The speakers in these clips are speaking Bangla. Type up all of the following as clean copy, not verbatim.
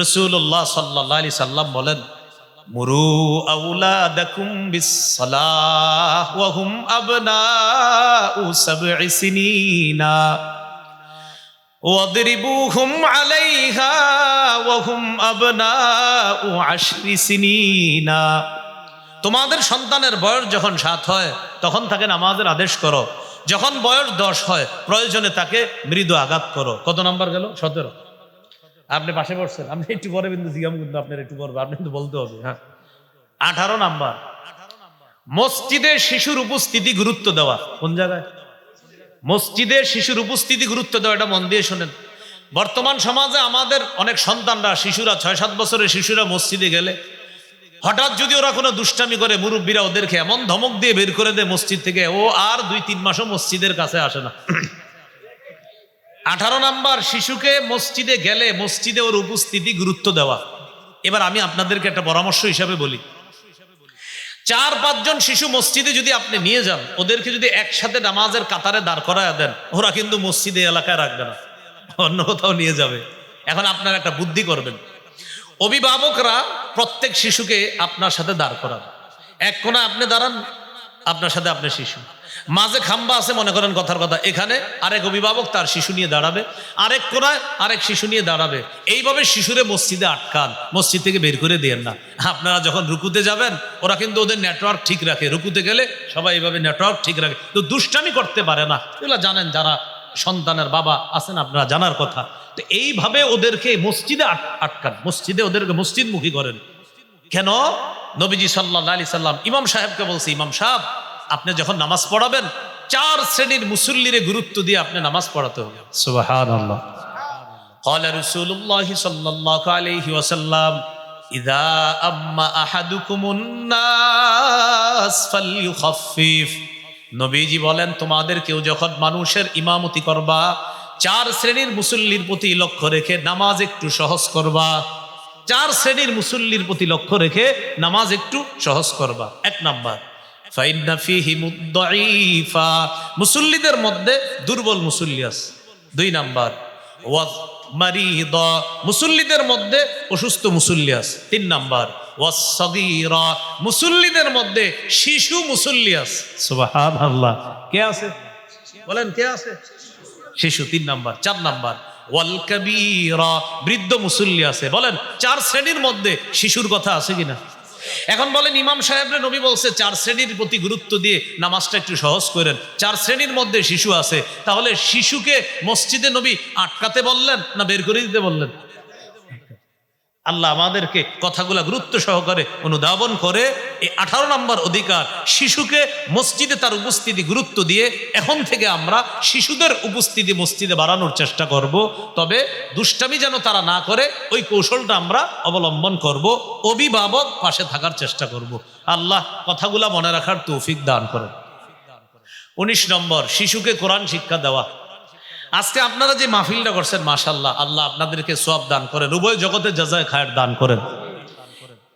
রাসূলুল্লাহ সাল্লাল্লাহু আলাইহি সাল্লাম বলেন, মুরু আওলাদাকুম বিসসালাহ ওয়া হুম আবনাউ সাবঈ সিনিনা ওয়াদরিবুহুম আলাইহা ওয়া হুম আবনাউ আশরি সিনিনা। তোমাদের সন্তানের বয়স যখন 7 হয় তখন তাকে নামাজের আদেশ করো, যখন বয়স 10 হয় প্রয়োজনে তাকে মৃদু আঘাত করো। কত নাম্বার গেল? 17। আপনি পাশে পড়ছেন, আপনি একটু পরে কিন্তু জিজ্ঞাম, কিন্তু আপনার একটু পড়বে, আপনি কিন্তু বলতে হবে। হ্যাঁ, 18 নাম্বার, মসজিদে শিশুর উপস্থিতি গুরুত্ব দেওয়া। কোন জায়গায়? মসজিদে শিশুর উপস্থিতি গুরুত্ব দেওয়া। এটা মন দিয়ে শোনেন। বর্তমান সমাজে আমাদের অনেক সন্তানরা, শিশুরা, 6-7 বছরের শিশুরা মসজিদে গেলে হঠাৎ যদি ওরা কোনো দুষ্টামি করে, মুরব্বীরা ওদেরকে এমন ধমক দিয়ে বের করে দেয় মসজিদ থেকে, ও আর 2-3 মাসও মসজিদের কাছে আসে না। 18 নাম্বার, শিশুকে মসজিদে গেলে মসজিদে ওর উপস্থিতি গুরুত্ব দেওয়া। এবার আমি আপনাদেরকে একটা পরামর্শ হিসাবে বলি, 4-5 জন শিশু মসজিদে যদি আপনি নিয়ে যান, ওদেরকে যদি একসাথে নামাজের কাতারে দাঁড় করায় দেন, ওরা কিন্তু মসজিদে এলাকায় রাখবে না, অন্য কোথাও নিয়ে যাবে। এখন আপনারা একটা বুদ্ধি করবেন, অভিভাবকরা প্রত্যেক শিশুকে আপনার সাথে দাঁড় করান। এক কোণায় আপনি দাঁড়ান, আপনার সাথে আপনার শিশু, মাঝে খাম্বা আছে মনে করেন, কথার কথা, এখানে আরেক অভিভাবক তার শিশু নিয়ে দাঁড়াবে, আরেক কোণায় আরেক শিশু নিয়ে দাঁড়াবে। এইভাবে শিশুরে মসজিদে আটকান, মসজিদ থেকে বের করে দিয়েন না। আপনারা যখন রুকুতে যাবেন, ওরা কিন্তু ওদের নেটওয়ার্ক ঠিক রাখে, রুকুতে গেলে সবাই এইভাবে নেটওয়ার্ক ঠিক রাখে, তো দুষ্টামি করতে পারে না। এগুলো জানেন, যারা সন্তানের বাবা আছেন আপনারা জানার কথা। তো এইভাবে ওদেরকে মসজিদে আটকান, মসজিদে ওদেরকে মসজিদমুখী করেন। কেন? নবীজি সাল্লাল্লাহু আলাইহি সাল্লাম ইমাম সাহেবকে বলছে, ইমাম সাহেব আপনি যখন নামাজ পড়াবেন 4 শ্রেণীর মুসল্লিরে গুরুত্ব দিয়ে আপনি নামাজ পড়াতে হবে। সুবহানাল্লাহ। ক্বালা রাসূলুল্লাহ সাল্লাল্লাহু আলাইহি ওয়াসাল্লাম, ইযা আম্মা আহাদুকুমুন নাস ফালইউখাফফিফ। নবীজি বলেন, তোমাদের কেউ যখন মানুষের ইমামতি করবা, 4 শ্রেণীর মুসল্লির প্রতি লক্ষ্য রেখে নামাজ একটু সহজ করবা। 4 শ্রেণীর মুসল্লির প্রতি লক্ষ্য রেখে নামাজ একটু সহজ করবা। 1 নাম্বার, ফাইন্না ফীহি মুদ্দাঈফা, মুসল্লিদের মধ্যে দুর্বল মুসল্লি আছে। 2 নাম্বার, ওয়া মারিদা, মুসল্লিদের মধ্যে অসুস্থ মুসল্লি আছে। 3 নাম্বার, ওয়াস সাগীরা, মুসল্লিদের মধ্যে শিশু মুসল্লি আছে। সুবহানাল্লাহ। কে আছে বলেন, কে আছে? শিশু। 3 নাম্বার। 4 নাম্বার, ওয়াল কাবীরা, বৃদ্ধ মুসল্লি আছে। বলেন 4 শ্রেণীর মধ্যে শিশুর কথা আছে কিনা? এখন বলেন, ইমাম সাহেবরে নবী বলছে 4 শ্রেণীর প্রতি গুরুত্ব দিয়ে নামাজটা একটু সহজ করেন, 4 শ্রেণীর মধ্যে শিশু আছে। তাহলে শিশুকে মসজিদে নবী আটকাতে বললেন না বের করে দিতে বললেন? আল্লাহ আমাদেরকে কথাগুলা গুরুত্ব সহকারে অনুধাবন করে এই 18 নম্বর অধিকার, শিশুকে মসজিদে তার উপস্থিতি গুরুত্ব দিয়ে এখন থেকে আমরা শিশুদের উপস্থিতি মসজিদে বাড়ানোর চেষ্টা করব। তবে দুষ্টামি যেন তারা না করে, ওই কৌশলটা আমরা অবলম্বন করব। অভিভাবক পাশে থাকার চেষ্টা করব। আল্লাহ কথাগুলা মনে রাখার তৌফিক দান করেন। 19 নম্বর, শিশুকে কোরআন শিক্ষা দেওয়া। আজকে আপনারা যে মাহফিলটা করছেন, মাশাআল্লাহ, আল্লাহ আপনাদেরকে সওয়াব দান করেন, উভয় জগতে জাযায়ে খায়ের দান করেন।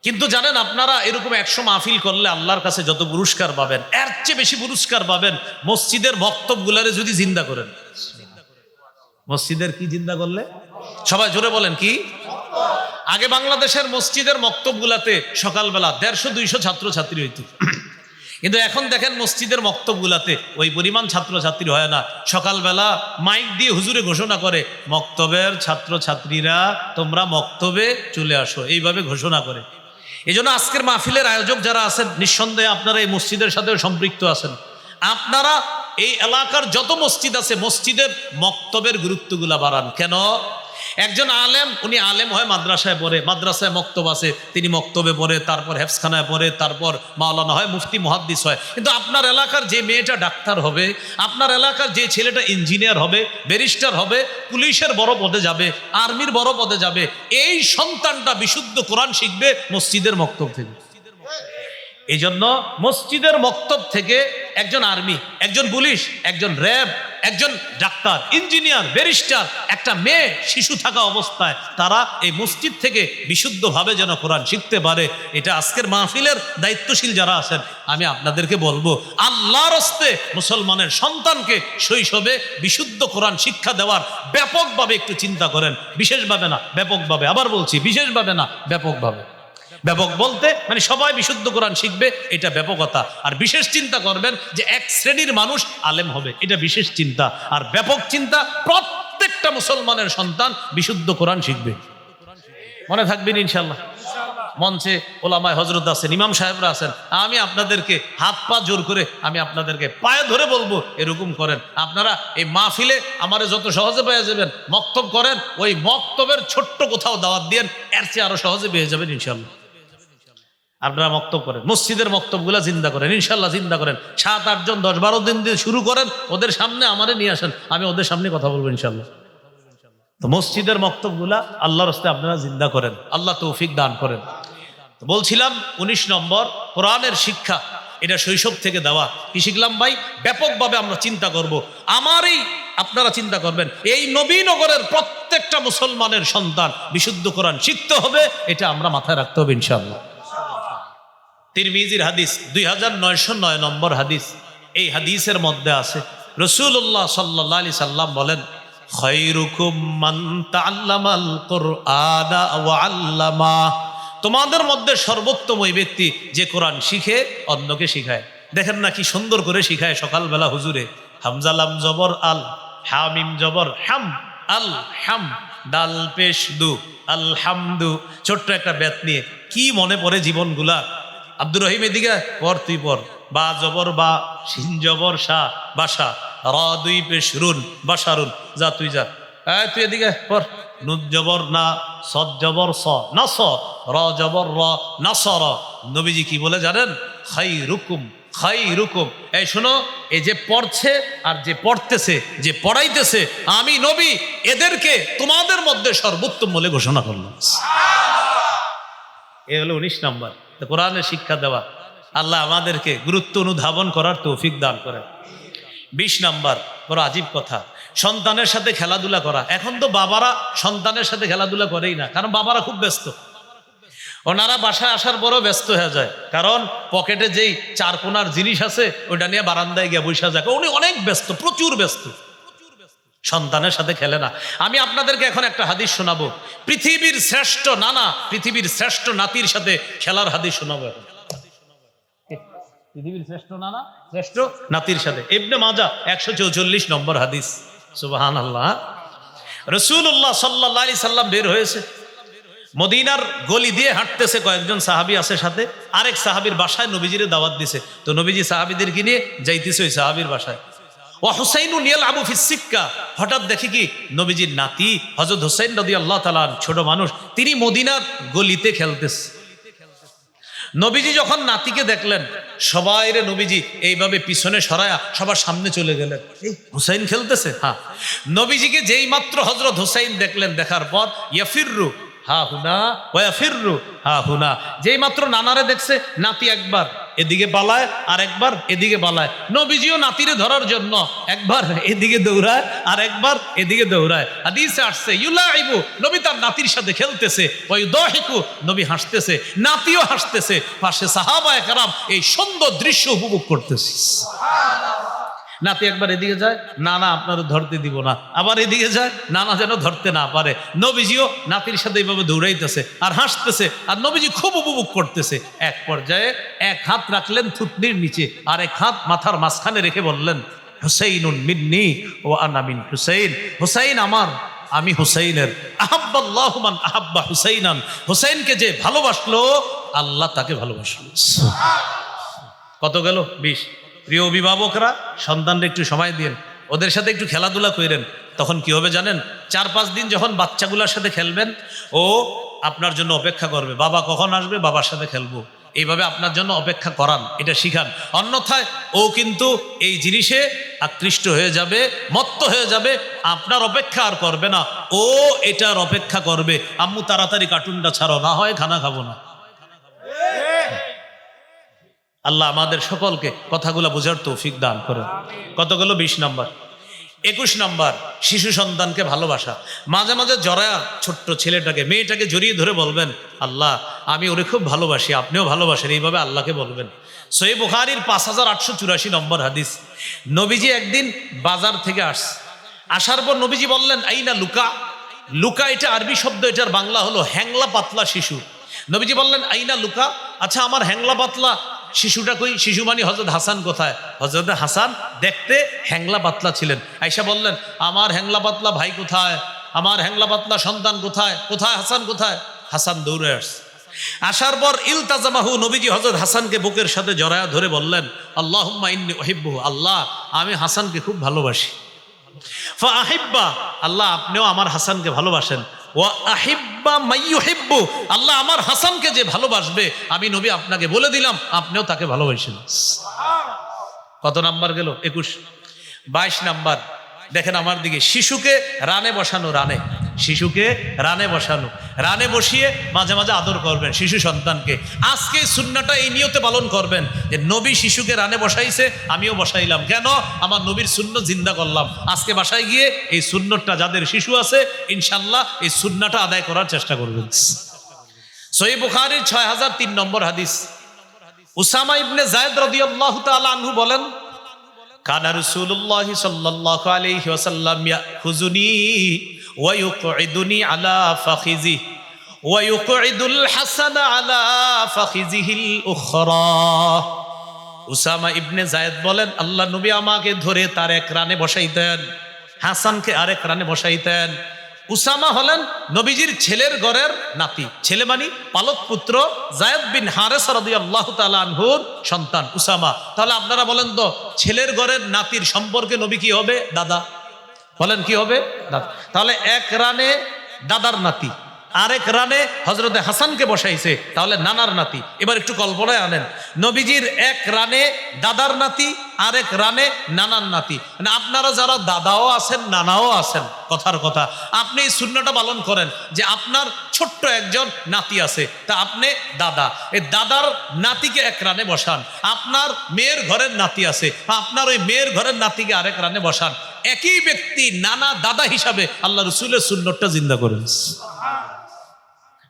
কিন্তু জানেন, আপনারা এরকম 100 মাহফিল করলে আল্লাহর কাছে যত পুরস্কার পাবেন, এর চেয়ে বেশি পুরস্কার পাবেন মসজিদের বক্তব্যগুলারে যদি জিন্দা করেন। মসজিদের কি জিন্দা করলে? সবাই জোরে বলেন, কি? আগে বাংলাদেশের মসজিদের বক্তব্যগুলাতে সকালবেলা 150-200 ছাত্রছাত্রী হইতো, কিন্তু এখন দেখেন মসজিদের মক্তবগুলাতে ওই পরিমাণ ছাত্রছাত্রী হয় না। সকালবেলা মাইক দিয়ে হুজুরে ঘোষণা করে, মক্তবের ছাত্রছাত্রীরা তোমরা মক্তবে চলে আসো, এইভাবে ঘোষণা করে। এই জন্য আজকের মাহফিলের আয়োজক যারা আছেন, নিঃসন্দেহে আপনারা এই মসজিদের সাথে সম্পৃক্ত আছেন। আপনারা এই এলাকার যত মসজিদ আছে, মসজিদের মক্তবের গুরুত্বগুলা বাড়ান। কেন? একজন আলেম, উনি আলেম হয় মাদ্রাসায় পড়ে, মাদ্রাসায় মক্তব আছে, তিনি মক্তবে পড়ে, তারপর হেফজখানায় পড়ে, তারপর মাওলানা হয়, মুফতি মুহাদ্দিস হয়। কিন্তু আপনার এলাকার যে মেয়েটা ডাক্তার হবে, আপনার এলাকার যে ছেলেটা ইঞ্জিনিয়ার হবে, ব্যারিস্টার হবে, পুলিশের বড় পদে যাবে, আর্মির বড় পদে যাবে, এই সন্তানটা বিশুদ্ধ কোরআন শিখবে মসজিদের মক্তব থেকে। এই জন্য মসজিদের মক্তব থেকে একজন আর্মি, একজন পুলিশ, একজন র্যাব, একজন ডাক্তার, ইঞ্জিনিয়ার, ব্যারিস্টার, একটা মেয়ে শিশু থাকা অবস্থায় তারা এই মসজিদ থেকে বিশুদ্ধভাবে যেন কোরআন শিখতে পারে, এটা আজকের মাহফিলের দায়িত্বশীল যারা আছেন আমি আপনাদেরকে বলবো, আল্লাহর হস্তে মুসলমানের সন্তানকে শৈশবে বিশুদ্ধ কোরআন শিক্ষা দেওয়ার ব্যাপকভাবে একটু চিন্তা করেন। বিশেষভাবে না, ব্যাপকভাবে। আবার বলছি, বিশেষভাবে না, ব্যাপকভাবে। ব্যাপক বলতে মানে সবাই বিশুদ্ধ কোরআন শিখবে, এটা ব্যাপকতা। আর বিশেষ চিন্তা করবেন যে এক শ্রেণীর মানুষ আলেম হবে, এটা বিশেষ চিন্তা। আর ব্যাপক চিন্তা, প্রত্যেকটা মুসলমানের সন্তান বিশুদ্ধ কোরআন শিখবে। মনে থাকবেন ইনশাল্লাহ। মঞ্চে ওলামায়ে হযরত আছেন, ইমাম সাহেবরা আছেন, আমি আপনাদেরকে হাত পা জোর করে আমি আপনাদেরকে পায়ে ধরে বলবো এরকম করেন। আপনারা এই মাহফিলে আমারে যত সহজে পেয়ে যাবেন, মক্তব করেন, ওই মক্তবের ছোট্ট কোথাও দাওয়াত দিয়েন, এর চেয়ে আরো সহজে পেয়ে যাবেন ইনশাল্লাহ। আপনারা মক্তব করেন, মসজিদের মক্তবগুলা জিন্দা করেন, ইনশাল্লাহ জিন্দা করেন। 7-8 জন 10-12 দিন দিয়ে শুরু করেন, ওদের সামনে আমারে নিয়ে আসেন, আমি ওদের সামনে কথা বলবো ইনশাল্লাহ। তো মসজিদের মক্তবগুলা আল্লাহর হস্তে আপনারা জিন্দা করেন, আল্লাহ তৌফিক দান করেন। তো বলছিলাম 19 নম্বর কোরআনের শিক্ষা, এটা শৈশব থেকে দেওয়া। কি শিখলাম ভাই? ব্যাপকভাবে আমরা চিন্তা করব। আমারই আপনারা চিন্তা করবেন, এই নবীনগরের প্রত্যেকটা মুসলমানের সন্তান বিশুদ্ধ কোরআন শিখতে হবে, এটা আমরা মাথায় রাখতে হবে ইনশাআল্লাহ। তিরমিজির হাদিস 2909 নম্বর হাদিস। এই হাদিসের মধ্যে আছে রাসূলুল্লাহ সাল্লাল্লাহু আলাইহি সাল্লাম বলেন, খায়রুকুম মান তাআল্লামাল কুরআনা ওয়া আল্লামা। তোমাদের মধ্যে সর্বোত্তম ওই ব্যক্তি যে কোরআন শিখে অন্যকে শিখায়। দেখেন না কি সুন্দর করে শিখায় সকালবেলা হুজুরে। হামজা লাম জবর আল, হামিম জবর হাম, আল হাম, দাল পেশ দু, আলহামদু। ছোট্ট একটা বেত নিয়ে কি মনে পড়ে জীবনগুলা। আব্দুর রহিম এদিকে পর, তুই পর। বা জবর বা, শিন জবর শা, বাসা, র দুই পেশ রুন, বাসারুন, যা তুই যা। তুই এদিকে পর। নুন জবর না, সদ জবর স, নাস, র জবর র, নাসর। নবীজি কি বলে জানেন? খায়রুকুম, খায়রুকুম। এই শোনো, এই যে পড়ছে আর যে পড়তেছে, যে পড়াইতেছে, আমি নবী এদেরকে তোমাদের মধ্যে সর্বোত্তম বলে ঘোষণা করলাম। এ হলো 19 নম্বর কোরআনের শিক্ষা দেওয়া। আল্লাহ আমাদেরকে গুরুত্ব অনুধাবন করার তৌফিক দান করেন। 20 নম্বর বড় আজীব কথা, সন্তানের সাথে খেলাধুলা করা। এখন তো বাবারা সন্তানের সাথে খেলাধুলা করেই না, কারণ বাবারা খুব ব্যস্ত। ওনারা বাসায় আসার পরও ব্যস্ত হয়ে যায়, কারণ পকেটে যেই 4 কোনার জিনিস আছে ওইটা নিয়ে বারান্দায় গিয়ে বসে যায়। উনি অনেক ব্যস্ত, প্রচুর ব্যস্ত, সন্তানের সাথে খেলে না। আমি আপনাদেরকে এখন একটা হাদিস শোনাবো, পৃথিবীর শ্রেষ্ঠ নানা, পৃথিবীর শ্রেষ্ঠ নাতির সাথে খেলার হাদিস শোনাবো এখন। পৃথিবীর শ্রেষ্ঠ নানা, শ্রেষ্ঠ নাতির সাথে। ইবনে মাজাহ 144 নম্বর হাদিস। সুবহানাল্লাহ। রাসূলুল্লাহ সাল্লাল্লাহু আলাইহি সাল্লাম বের হয়েছে, মদিনার গলি দিয়ে হাঁটতেছে, কয়েকজন সাহাবী আছে সাথে। আরেক সাহাবীর বাসায় নবীজির দাওয়াত দিছে, তো নবীজি সাহাবীদেরকে নিয়ে যাইতেছে ওই সাহাবীর বাসায়। ওয়া হুসাইনুন ইয়ালআবু ফিস সিক্কা। হঠাৎ দেখি কি নবীজির নাতি হযরত হুসাইন রাদিয়াল্লাহু তাআলা, ছোট মানুষ, তিনি মদিনার গলিতে খেলতেছে। নবীজি যখন নাতিকে দেখলেন, সবাই রে নবীজি এইভাবে পিছনে সরায়া সবার সামনে চলে গেলেন। এই হুসাইন খেলতেছে। হ্যাঁ, নবীজিকে যেই মাত্র হযরত হুসাইন দেখলেন, দেখার পর ইয়াফিররু হা হুনা ওয়া ইয়াফিররু হা হুনা, যেই মাত্র নানারে দেখছে, নাতি একবার এদিকে পালায় আর একবার এদিকে পালায়। নবীজিও নাতিরে ধরার জন্য একবার এদিকে দৌড়ায় আর একবার এদিকে দৌড়ায়। হাদিসে আসছে ইউলাইবু, নবী তার নাতির সাথে খেলতেছে, ওই দাহিকু, নবী হাসতেছে, নাতিও হাসতেছে, পাশে সাহাবায়ে কেরাম এই সুন্দর দৃশ্য উপভোগ করতেছে। নাতি একবার এদিকে যায়, নানা আপনার ধরতে দিব না, আবার এদিকে যায়, নানা যেন ধরতে না পারে। নবীজিও নাতির সাথে এইভাবে দৌড়াইতেছে আর হাসতেছে, আর নবীজি খুব উপভোগ করতেছে। এক পর্যায়ে এক হাত রাখলেন থুতনির নিচে, আর এক হাত মাথার মাঝখানে রেখে বললেন, হুসাইনুন মিন্নি ও আনা মিন হুসাইন। হুসাইন আমার, আমি হুসাইনের। আহাব্বাল্লাহু মান আহাব্বা হুসাইনান। হুসাইনকে যে ভালোবাসলো, আল্লাহ তাকে ভালোবাসলো। কত গেল? 20। প্রিয় অভিভাবকরা, সন্তানরা একটু সময় দিন, ওদের সাথে একটু খেলাধুলা করেন। তখন কি হবে জানেন? 4-5 দিন যখন বাচ্চাগুলোর সাথে খেলবেন, ও আপনার জন্য অপেক্ষা করবে, বাবা কখন আসবে, বাবার সাথে খেলবো। এইভাবে আপনার জন্য অপেক্ষা করান, এটা শিখান। অন্যথায় ও কিন্তু এই জিনিসে আকৃষ্ট হয়ে যাবে, মত্ত হয়ে যাবে, আপনার অপেক্ষা আর করবে না, ও এটার অপেক্ষা করবে। আম্মু তাড়াতাড়ি কার্টুনটা ছাড়ো, না হয় খানা খাবো না। আল্লাহ আমাদের সকলকে কথাগুলো বোঝার তৌফিক দান করেন। কতগুলো? 20 নম্বর। 21 নম্বর, শিশু সন্তানকে ভালোবাসা। মাঝে মাঝে জড়ায়া ছোট্ট ছেলেটাকে মেয়েটাকে জড়িয়ে ধরে বলবেন, আল্লাহ আমি ওরে খুব ভালোবাসি, আপনিও ভালোবাসেন, এইভাবে আল্লাহকে বলবেন। সহিহ বুখারীর 5884 নম্বর হাদিস। নবীজি একদিন বাজার থেকে আসার পর নবীজি বললেন, আইনা লুকা। লুকা এটা আরবি শব্দ, এটার বাংলা হলো হ্যাংলা পাতলা শিশু। নবীজি বললেন, আইনা লুকা, আচ্ছা আমার হ্যাংলা পাতলা শিশুটা কই? শিশু মানে হযরত হাসান কোথায়? হযরত হাসান দেখতে হ্যাংলা পাতলা ছিলেন। আয়েশা বললেন, আমার হ্যাংলা পাতলা ভাই কোথায়? আমার হ্যাংলা পাতলা সন্তান কোথায়? কোথায় হাসান কোথায়? হাসান দৌড়ে আসার পর ইলতাজামাহু, নবীজি হযরত হাসানকে বুকের সাথে জড়ায়া ধরে বললেন, আল্লাহুম্মা ইন্নী উহিব্বুহু, আল্লাহ আমি হাসানকে খুব ভালোবাসি। ফাআহিব্বা, আল্লাহ আপনিও আমার হাসানকে ভালোবাসেন। ওয়া আহিব্বা মাইয়ুহিব্বু, আল্লাহ আমার হাসানকে যে ভালোবাসবে আমি নবী আপনাকে বলে দিলাম আপনিও তাকে ভালোবাসেন। কত নাম্বার গেল? 21। 22 নাম্বার, দেখেন আমার দিকে, শিশুকে রানে বসানো। শিশুকে রানে বসানো, রানে বসিয়ে মাঝে মাঝে আদর করবেন শিশু সন্তানকে। আজকে সুন্নাহটা এই নিয়তে পালন করবেন যে নবী শিশুকে রানে বসাইছে, আমিও বসাইলাম। কেন? আমার নবীর সুন্নাহ জিন্দা করলাম। আজকে বাসায় গিয়ে এই সুন্নাহটা, যাদের শিশু আছে ইনশাআল্লাহ এই সুন্নাহটা আদায় করার চেষ্টা করবেন। সহিহ বুখারীর 6003 নম্বর হাদিস। উসামা ইবনে যায়েদ রাদিয়াল্লাহু তাআলা আনহু বলেন, কানা রাসূলুল্লাহ সাল্লাল্লাহু আলাইহি ওয়াসাল্লাম ইয়াখুযুনি ওয়া ইউকঈদুনি আলা ফাখিজি ওয়া ইউকঈদুল হাসান আলা ফাখিজিহিল উখরা। উসামা ইবনে যায়েদ বলেন, আল্লাহ নবী আমাকে ধরে তার এক রানে বসাইতেন, হাসানকে আরেক রানে বসাইতেন। উসামা হলেন নবীজির ছেলের ঘরের নাতি, ছেলে মানে পালক পুত্র যায়েদ বিন হারেসা রাদিয়াল্লাহু তাআলা আনহুর সন্তান উসামা। তাহলে আপনারা বলেন তো, ছেলের ঘরের নাতির সম্পর্কে নবী কি হবে? দাদা। বলেন কি হবে? দাদা। তাহলে এক রানে দাদার নাতি, আরেক রানে হযরতে হাসানকে বসাইছে, তাহলে নানার নাতি। এবার একটু কল্পনায় আনেন, নবীজির এক রানে দাদার নাতি, আরেক রানে নানার নাতি। মানে আপনারা যারা দাদাও আছেন নানাও আছেন, কথার কথা, আপনি এই সুন্নাহটা পালন করেন যে আপনার ছোট্ট একজন নাতি আছে, তা আপনি দাদা, এই দাদার নাতিকে এক রানে বসান। আপনার মেয়ের ঘরের নাতি আছে, আপনার ওই মেয়ের ঘরের নাতিকে আরেক রানে বসান। একই ব্যক্তি নানা দাদা হিসাবে আল্লাহ রাসূলের সুন্নাহটা জিন্দা করেন।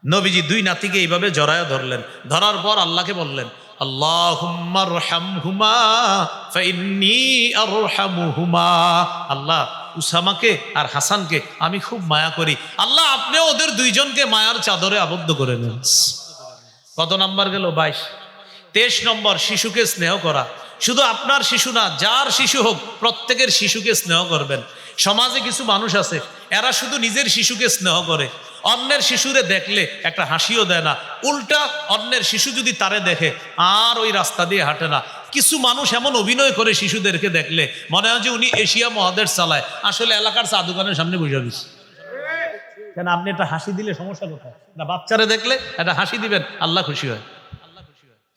নবীজি দুই নাতিকে এইভাবে জড়ায়া ধরলেন। ধরার পর আল্লাহকে বললেন, আল্লাহুম্মা আরহামহুমা ফাইন্নী আরহামুহুমা। আল্লাহ উসামাকে আর হাসানকে আমি খুব মায়া করি, আল্লাহ আপনিও ওদের দুইজনকে মায়ার চাদরে আবদ্ধ করে নেন। কত নাম্বার গেল? 22। 23 নম্বর, শিশুকে স্নেহ করা। শুধু আপনার শিশু না, যার শিশু হোক প্রত্যেকের শিশুকে স্নেহ করবেন। সমাজে কিছু মানুষ আছে, এরা শুধু নিজের শিশুকে স্নেহ করে, অন্যের শিশুরে দেখলে একটা হাসিও দেয় না, উল্টা অন্যের শিশু যদি তারে দেখে আর ওই রাস্তা দিয়ে হাঁটে না। কিছু মানুষ এমন অভিনয় করে শিশুদেরকে দেখলে মনে হয় যে উনি এশিয়া মহাদেশ চালায়, আসলে এলাকার চা দোকানের সামনে বসে গেছে। কেন? আপনি একটা হাসি দিলে সমস্যা কোথায়? না, বাচ্চারে দেখলে একটা হাসি দিবেন, আল্লাহ খুশি হয়।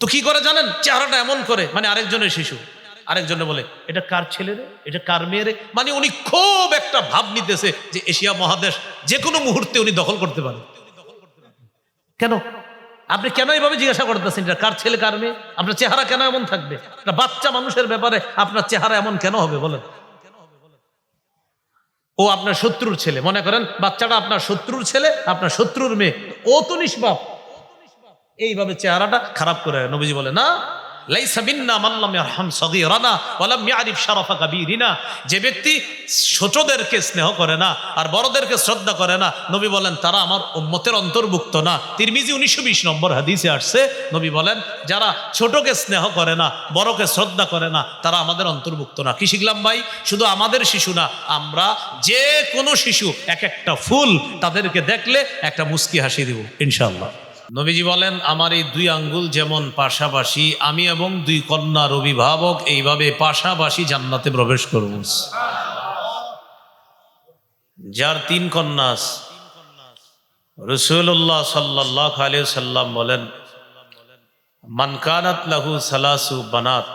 তো কি করে জানেন? চেহারাটা এমন করে, মানে আরেকজনের শিশু, আরেকজনে বলে এটা কার ছেলে রে, এটা কার মেয়ে রে, মানে উনি খুব একটা ভাব নিতেছে যে এশিয়া মহাদেশ যে কোনো মুহূর্তে উনি দখল করতে পারেন। কেন? আপনি কেন এইভাবে জিজ্ঞাসা করতেছেন এটা কার ছেলে কার মেয়ে? আপনার চেহারা কেন এমন থাকবে? একটা বাচ্চা মানুষের ব্যাপারে আপনার চেহারা এমন কেন হবে বলেন? ও আপনার শত্রুর ছেলে, মনে করেন বাচ্চাটা আপনার শত্রুর ছেলে, আপনার শত্রুর মেয়ে, ও তো নিষ্পাপ। এইভাবে চেহারাটা খারাপ করে নবীজি বলে না, লাইসা মিন্না মান লাম ইয়ারহাম সগীরানা ওয়া লাম ইয়ারিফ শারাফা কাবীরিনা। যে ব্যক্তি ছোটদেরকে স্নেহ করে না আর বড়দেরকে শ্রদ্ধা করে না, নবী বলেন তারা আমার উম্মতের অন্তর্ভুক্ত না। তিরমিজি 1920 নম্বর হাদিসে আসছে, নবী বলেন যারা ছোটকে স্নেহ করে না, বড়কে শ্রদ্ধা করে না, তারা আমাদের অন্তর্ভুক্ত না। কি শিখলাম ভাই? শুধু আমাদের শিশু না, আমরা যে কোনো শিশু এক একটা ফুল, তাদেরকে দেখলে একটা মুস্কি হাসি দিব ইনশাআল্লাহ। নবীজি বলেন আমার এই দুই আঙ্গুল যেমন পাশাপাশি, আমি এবং দুই কন্যার অভিভাবক এইভাবে পাশাপাশি জান্নাতে প্রবেশ করব। যার 3 কন্যা আছে, রাসূলুল্লাহ সাল্লাল্লাহু আলাইহি সাল্লাম বলেন মান কানাত লাহু সালাসু বানাত,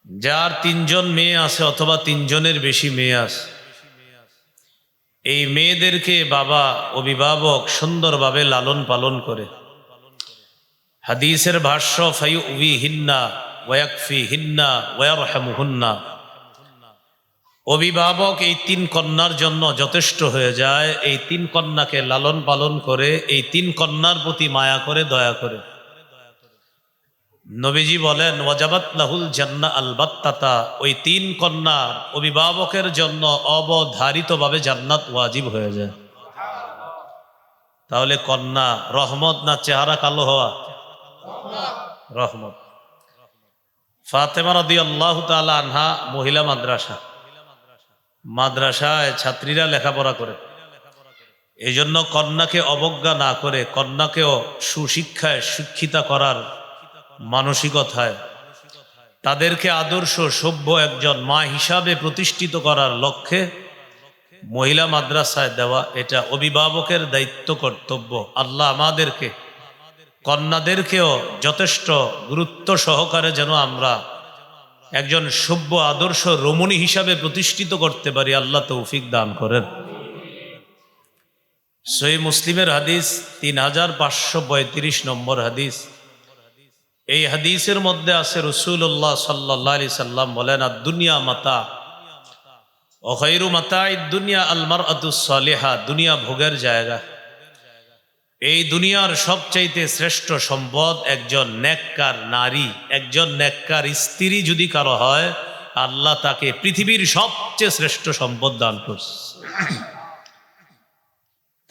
যার 3 জন মেয়ে আছে অথবা 3 জনের বেশি মেয়ে আছে, এই মেয়েদেরকে বাবা অভিভাবক সুন্দরভাবে লালন পালন করে, হাদিসের ভাষ্য ফায়ুবিহিন্না ওয়ায়াকফিহিন্না ওয়ায়ারহামুহুন্না, অভিভাবক এই 3 কন্যার জন্য যথেষ্ট হয়ে যায়। এই 3 কন্যাকে লালন পালন করে, এই 3 কন্যার প্রতি মায়া করে, দয়া করে। নবীজি বলেন ওয়াজাবাত লাহুল জান্নাহ আলবাত্তাতা, ওই 3 কন্যার অভিভাবকের জন্য অবধারিতভাবে জান্নাত ওয়াজিব হয়ে যায়। তাহলে কন্যা রহমত না চেহারা কালো হওয়া? রহমত। ফাতেমা রাদিয়াল্লাহু তাআলা আনহা মহিলা মাদ্রাসায় ছাত্রীরা লেখাপড়া করে, এই জন্য কন্যাকে অবজ্ঞা না করে কন্যাকেও সুশিক্ষায় শিক্ষিতা করার মানসিকতায়, তাদেরকে আদর্শ সভ্য একজন মা হিসাবে প্রতিষ্ঠিত করার লক্ষ্যে মহিলা মাদ্রাসায় দেওয়া, এটা অভিভাবকের দায়িত্ব, কর্তব্য। আল্লাহ আমাদেরকে কন্যাদেরকেও যথেষ্ট গুরুত্ব সহকারে যেন আমরা একজন সভ্য আদর্শ রমণী হিসাবে প্রতিষ্ঠিত করতে পারি, আল্লাহ তৌফিক দান করেন। সহিহ মুসলিমের হাদিস 3535 নম্বর হাদিস। এই হাদিসের মধ্যে আছে রাসূলুল্লাহ সাল্লাল্লাহু আলাইহি সাল্লাম বলেন আদ-দুনিয়া মাতা ওয়া খায়রু মাতা'id দুনিয়া আল মারআতুস সালিহা, দুনিয়া ভোগের জায়গা। এই দুনিয়ার সবচাইতে শ্রেষ্ঠ সম্পদ একজন নেককার নারী, একজন নেককার স্ত্রী যদি কারো হয়, আল্লাহ তাকে পৃথিবীর সবচেয়ে শ্রেষ্ঠ সম্পদ দান করছে।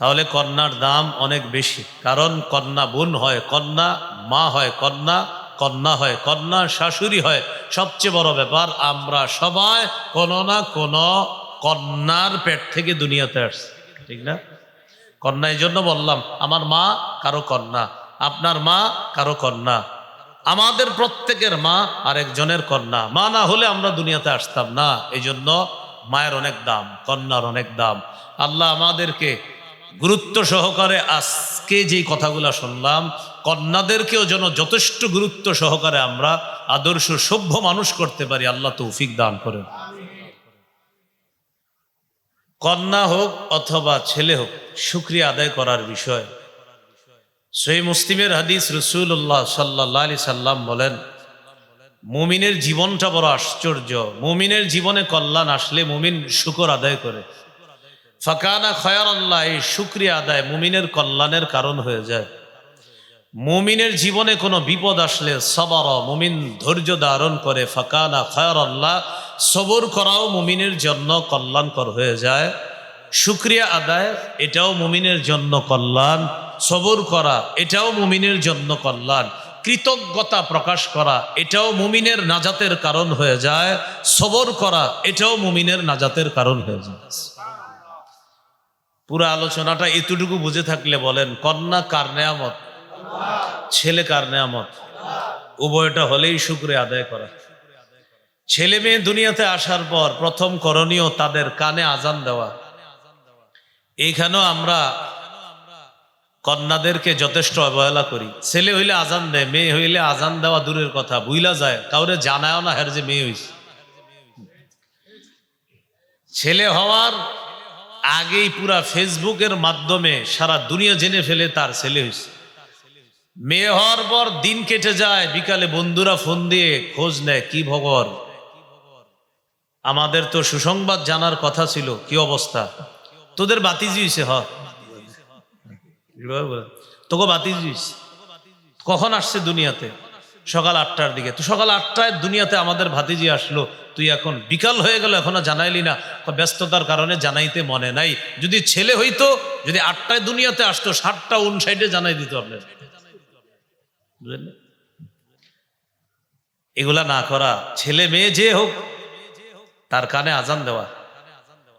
তাহলে কন্যার দাম অনেক বেশি, কারণ কন্যা বোন হয়, কন্যা মা হয়, কন্যা হয়, কন্যা শাশুড়ি হয়। সবচেয়ে বড় ব্যাপার, আমরা সবাই কোনো না কোনো কন্যার পেট থেকে দুনিয়াতে আসছি, ঠিক না? কন্যা এই জন্য বললাম, আমার মা কারো কন্যা, আপনার মা কারো কন্যা, আমাদের প্রত্যেকের মা আরেকজনের কন্যা। মা না হলে আমরা দুনিয়াতে আসতাম না। এই জন্য মায়ের অনেক দাম, কন্যার অনেক দাম। আল্লাহ আমাদেরকে গুরুত্ব সহকারে আজকে যেই কথাগুলা শুনলাম, কন্যাদেরকেও যেন যথেষ্ট গুরুত্ব সহকারে আমরা আদর্শ সভ্য মানুষ করতে পারি, আল্লাহ তৌফিক দান করেন। কন্যা হোক অথবা ছেলে হোক, শুকরিয়া আদায় করার বিষয়। সহিহ মুসলিমের হাদিস, রাসূলুল্লাহ সাল্লাল্লাহু আলাইহি সাল্লাম বলেন মুমিনের জীবনটা বড় আশ্চর্য। মুমিনের জীবনে কল্যাণ আসলে মুমিন শুকর আদায় করে, ফাকানা খায়রাল্লাহ, এই শুকরিয়া আদায় মুমিনের কল্যাণের কারণ হয়ে যায়। মুমিনের জীবনে কোনো বিপদ আসলে সবর, মুমিন ধৈর্য ধারণ করে, ফাকানা খায়রাল্লাহ, সবর করাও মুমিনের জন্য কল্যাণকর হয়ে যায়। শুকরিয়া আদায় এটাও মুমিনের জন্য কল্যাণ, সবর করা এটাও মুমিনের জন্য কল্যাণ, কৃতজ্ঞতা প্রকাশ করা এটাও মুমিনের নাজাতের কারণ হয়ে যায়, সবর করা এটাও মুমিনের নাজাতের কারণ হয়ে যায়। পুরো আলোচনাটা এতটুকু বুঝে থাকলে বলেন, কন্যা কার নেয়ামত, ছেলে কার নেয়ামত? উভয়টা হলেই শুকরিয়া আদায় করা। ছেলে মেয়ে দুনিয়াতে আসার পর প্রথম করণীয় তাদের কানে আজান দেওয়া। এইখানেও আমরা কন্যাদেরকে যথেষ্ট অবহেলা করি। ছেলে হইলে আজান দেয়, মেয়ে হইলে আজান দেওয়া দূরের কথা, ভুইলা যায়, কাউরে জানায়ও না হের যে মেয়ে হইছে। ছেলে হওয়ার আগেই পুরা ফেসবুকের মাধ্যমে সারা দুনিয়া জেনে ফেলে তার ছেলে হয়েছে। মেয়ে হওয়ার পর দিন কেটে যায়, বিকালে বন্ধুরা ফোন দিয়ে খোঁজ নেয়, কি খবর, আমাদের তো সুসংবাদ জানার কথা ছিল, কি অবস্থা, তোদের বাতিজি হয়েছে, তোকে বাতিজি হয়েছে, কখন আসছে দুনিয়াতে? সকাল 8টার দিকে। তো সকাল 8টায় দুনিয়াতে আমাদের ভাতিজি আসলো, তুই এখন বিকাল হয়ে গেল এখনো জানাইলি না? ব্যস্ততার কারণে জানাইতে মনে নাই। যদি ছেলে হইতো, যদি 8টায় দুনিয়াতে আসতো, 7টা 59 জানাই দিত আপনার। এগুলা না করা, ছেলে মেয়ে যে হোক তার কানে আজান দেওয়া।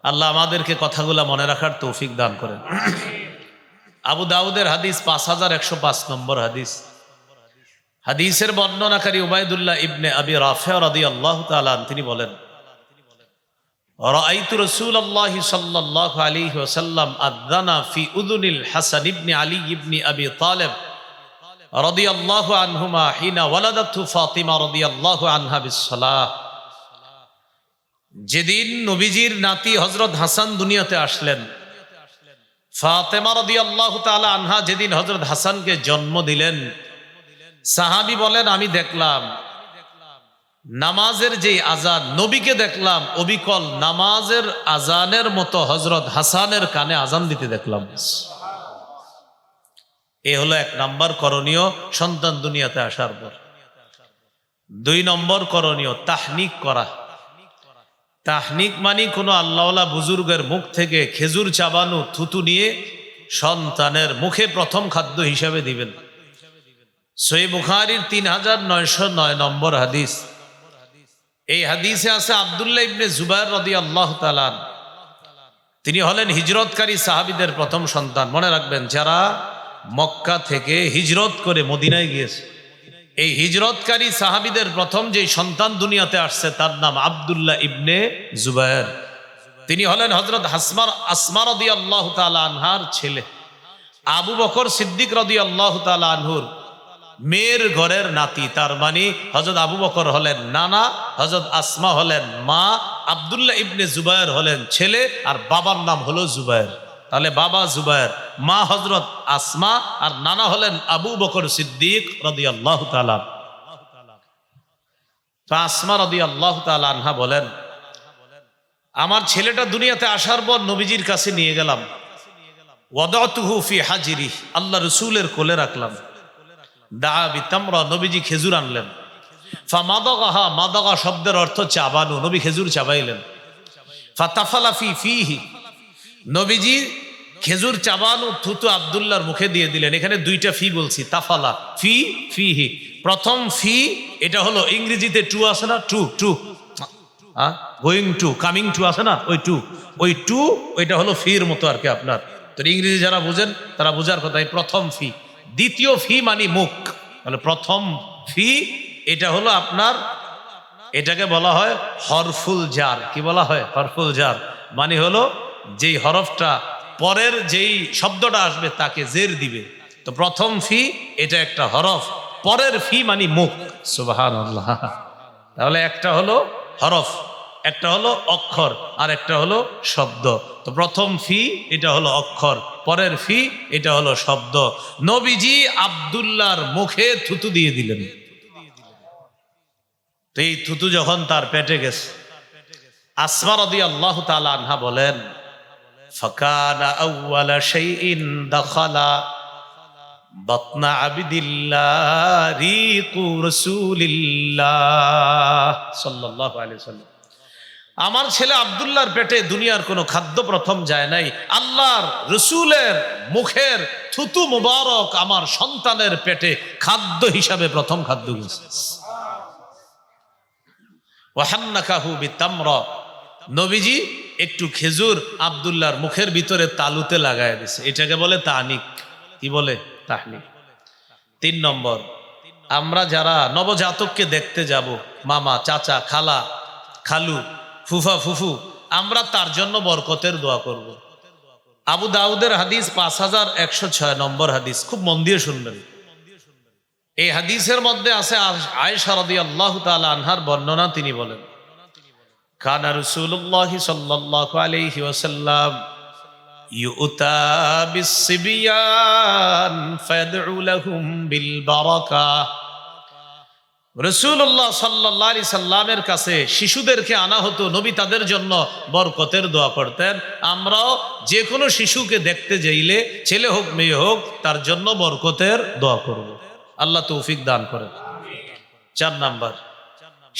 আল্লাহ আমাদেরকে কথাগুলা মনে রাখার তৌফিক দান করেন। আবু দাউদের হাদিস 5105 নম্বর হাদিস। হাদিসের বর্ণনাকারী উবাইদুল্লাহ ইবনে আবি রাফি রাদিয়াল্লাহু তাআলা তিনি বলেন, রাআইতু রাসূলুল্লাহ সাল্লাল্লাহু আলাইহি ওয়াসাল্লাম আযানা ফি উযুনিল হাসান ইবনে আলী ইবনে আবি তালিব রাদিয়াল্লাহু আনহুমা হিনা ওয়ালাদাতু ফাতিমা রাদিয়াল্লাহু আনহা বিসসালাহ। যেদিন নবীজির নাতি হযরত হাসান দুনিয়াতে আসলেন, ফাতেমা রাদিয়াল্লাহু তাআলা আনহা যেদিন হযরত হাসানকে জন্ম দিলেন, সাহাবী বলেন আমি দেখলাম নামাজের যে আজান, নবীকে দেখলাম অবিকল নামাজের আজানের মতো হযরত হাসানের কানে আজান দিতে দেখলাম। এ হলো 1 নম্বর করণীয় সন্তান দুনিয়াতে আসার পর। 2 নম্বর করণীয় তাহনিক করা। তাহনিক মানে কোনো আল্লাহওয়ালা বুজুর্গের মুখ থেকে খেজুর চাবানো থুতু নিয়ে সন্তানের মুখে প্রথম খাদ্য হিসাবে দিবেন। সহিহ বুখারীর 3909 নম্বর হাদিস। এই হাদিসে আছে আব্দুল্লাহ ইবনে জুবায়ের রাদিয়াল্লাহু তাআলা, তিনি হলেন হিজরতকারী সাহাবীদের প্রথম সন্তান। মনে রাখবেন, যারা মক্কা থেকে হিজরত করে মদিনায় গিয়েছে, এই হিজরতকারী সাহাবীদের প্রথম যে সন্তান দুনিয়াতে আসছে তার নাম আব্দুল্লাহ ইবনে জুবায়ের। তিনি হলেন হযরত আসমা রাদিয়াল্লাহু তাআলা আনহার ছেলে। আবু বকর সিদ্দিক রাদিয়াল্লাহু তাআলা আনহুর মেয়ের ঘরের নাতি। তার মানে হযরত আবু বকর হলেন নানা, হযরত আসমা হলেন মা, আব্দুল্লাহ ইবনে জুবায়ের হলেন ছেলে, আর বাবার নাম হলো জুবায়ের। তাহলে বাবা জুবায়ের, মা হযরত আসমা, আর নানা হলেন আবু বকর সিদ্দিক রাদিয়াল্লাহু তাআলা। তো আসমা রাদিয়াল্লাহু তাআলা আনহা বলেন, আমার ছেলেটা দুনিয়াতে আসার পর নবীজির কাছে নিয়ে গেলাম। ওয়াদাতুহু ফি হাজরি, আল্লাহ রাসূলের কোলে রাখলাম। দা বিতামরা, নবীজি খেজুর আনলেন। ফামাদাগাহা, মাদাগা শব্দের অর্থ চাবানো, নবী খেজুর চাবাইলেন। ফাতাফালা ফি ফিহি, নবীজি খেজুর চাবানো থুতু আব্দুল্লাহর মুখে দিয়ে দিলেন। এখানে 2টা ফি বলছি, তাফালা ফি ফিহি। প্রথম ফি, এটা হলো ইংরেজিতে টু আছে না, to to going to, coming to আছে না, ওই টু ওইটা হলো ফির মতো আর কি আপনার। তো ইংরেজি যারা বুঝেন তারা বুঝার কথা। প্রথম ফি। দ্বিতীয় ফি মানে মুখ, মানে প্রথম ফি এটা হলো আপনার, এটাকে বলা হয় হরফুল জার। কি বলা হয়? হরফুল জার মানে হলো যেই হরফটা পরের যেই শব্দটা আসবে তাকে জের দিবে। তো প্রথম ফি এটা একটা হরফ, পরের ফি মানে মুখ। সুবহানাল্লাহ। তাহলে একটা হলো হরফ, একটা হলো অক্ষর, আর একটা হলো শব্দ। তো প্রথম ফি এটা হলো অক্ষর, পরের ফি এটা হলো শব্দ। নবীজি আব্দুল্লাহর মুখে থুতু দিয়ে দিলেন। তো এই থুতু যখন তার পেটে গেছে, আসমা রাদিয়াল্লাহু তাআলা আনহা বলেন, ফাকানা আউওয়ালা শাইইন দাখালা বাতনা আবদিল্লাহ রিকু রাসূলিল্লাহ সাল্লাল্লাহু আলাইহি ওয়াসাল্লাম। আমার ছেলে আব্দুল্লাহর পেটে দুনিয়ার কোনো খাদ্য প্রথম যায় নাই, আল্লাহর রসুলের মুখের থুতু মুবারক আমার সন্তানের পেটে খাদ্য হিসাবে প্রথম খাদ্য গেছে। ওয়াহান্নাকাহু বিতামরা, নবীজি একটু খেজুর আব্দুল্লাহর মুখের ভিতরে তালুতে লাগায় দিয়েছে। এটাকে বলে তাহনিক। কি বলে? তাহনিক। 3 নম্বর, আমরা যারা নবজাতককে দেখতে যাব, মামা, চাচা, খালা, খালু, ফুফা, ফুফু, আমরা তার জন্য বরকতের দোয়া করব। আবু দাউদের হাদিস 5106 নম্বর হাদিস, খুব মন দিয়ে শুনবেন। এই হাদিসের মধ্যে আছে আয়েশা রাদিয়াল্লাহু তাআলা আনহার বর্ণনা। তিনি বলেন, কানা রাসূলুল্লাহ সাল্লাল্লাহু আলাইহি ওয়াসাল্লাম ইউতা বিসসিবিয়ান ফায়াদউ লাহুম বিল বারাকাহ। রাসূলুল্লাহ সাল্লাল্লাহু আলাইহি সাল্লামের কাছে শিশুদেরকে আনা হতো, নবী তাদের জন্য বরকতের দোয়া করতেন। আমরাও যে কোনো শিশুকে দেখতে যাইলে, ছেলে হোক মেয়ে হোক, তার জন্য বরকতের দোয়া করব। আল্লাহ তৌফিক দান করেন। 4 নাম্বার,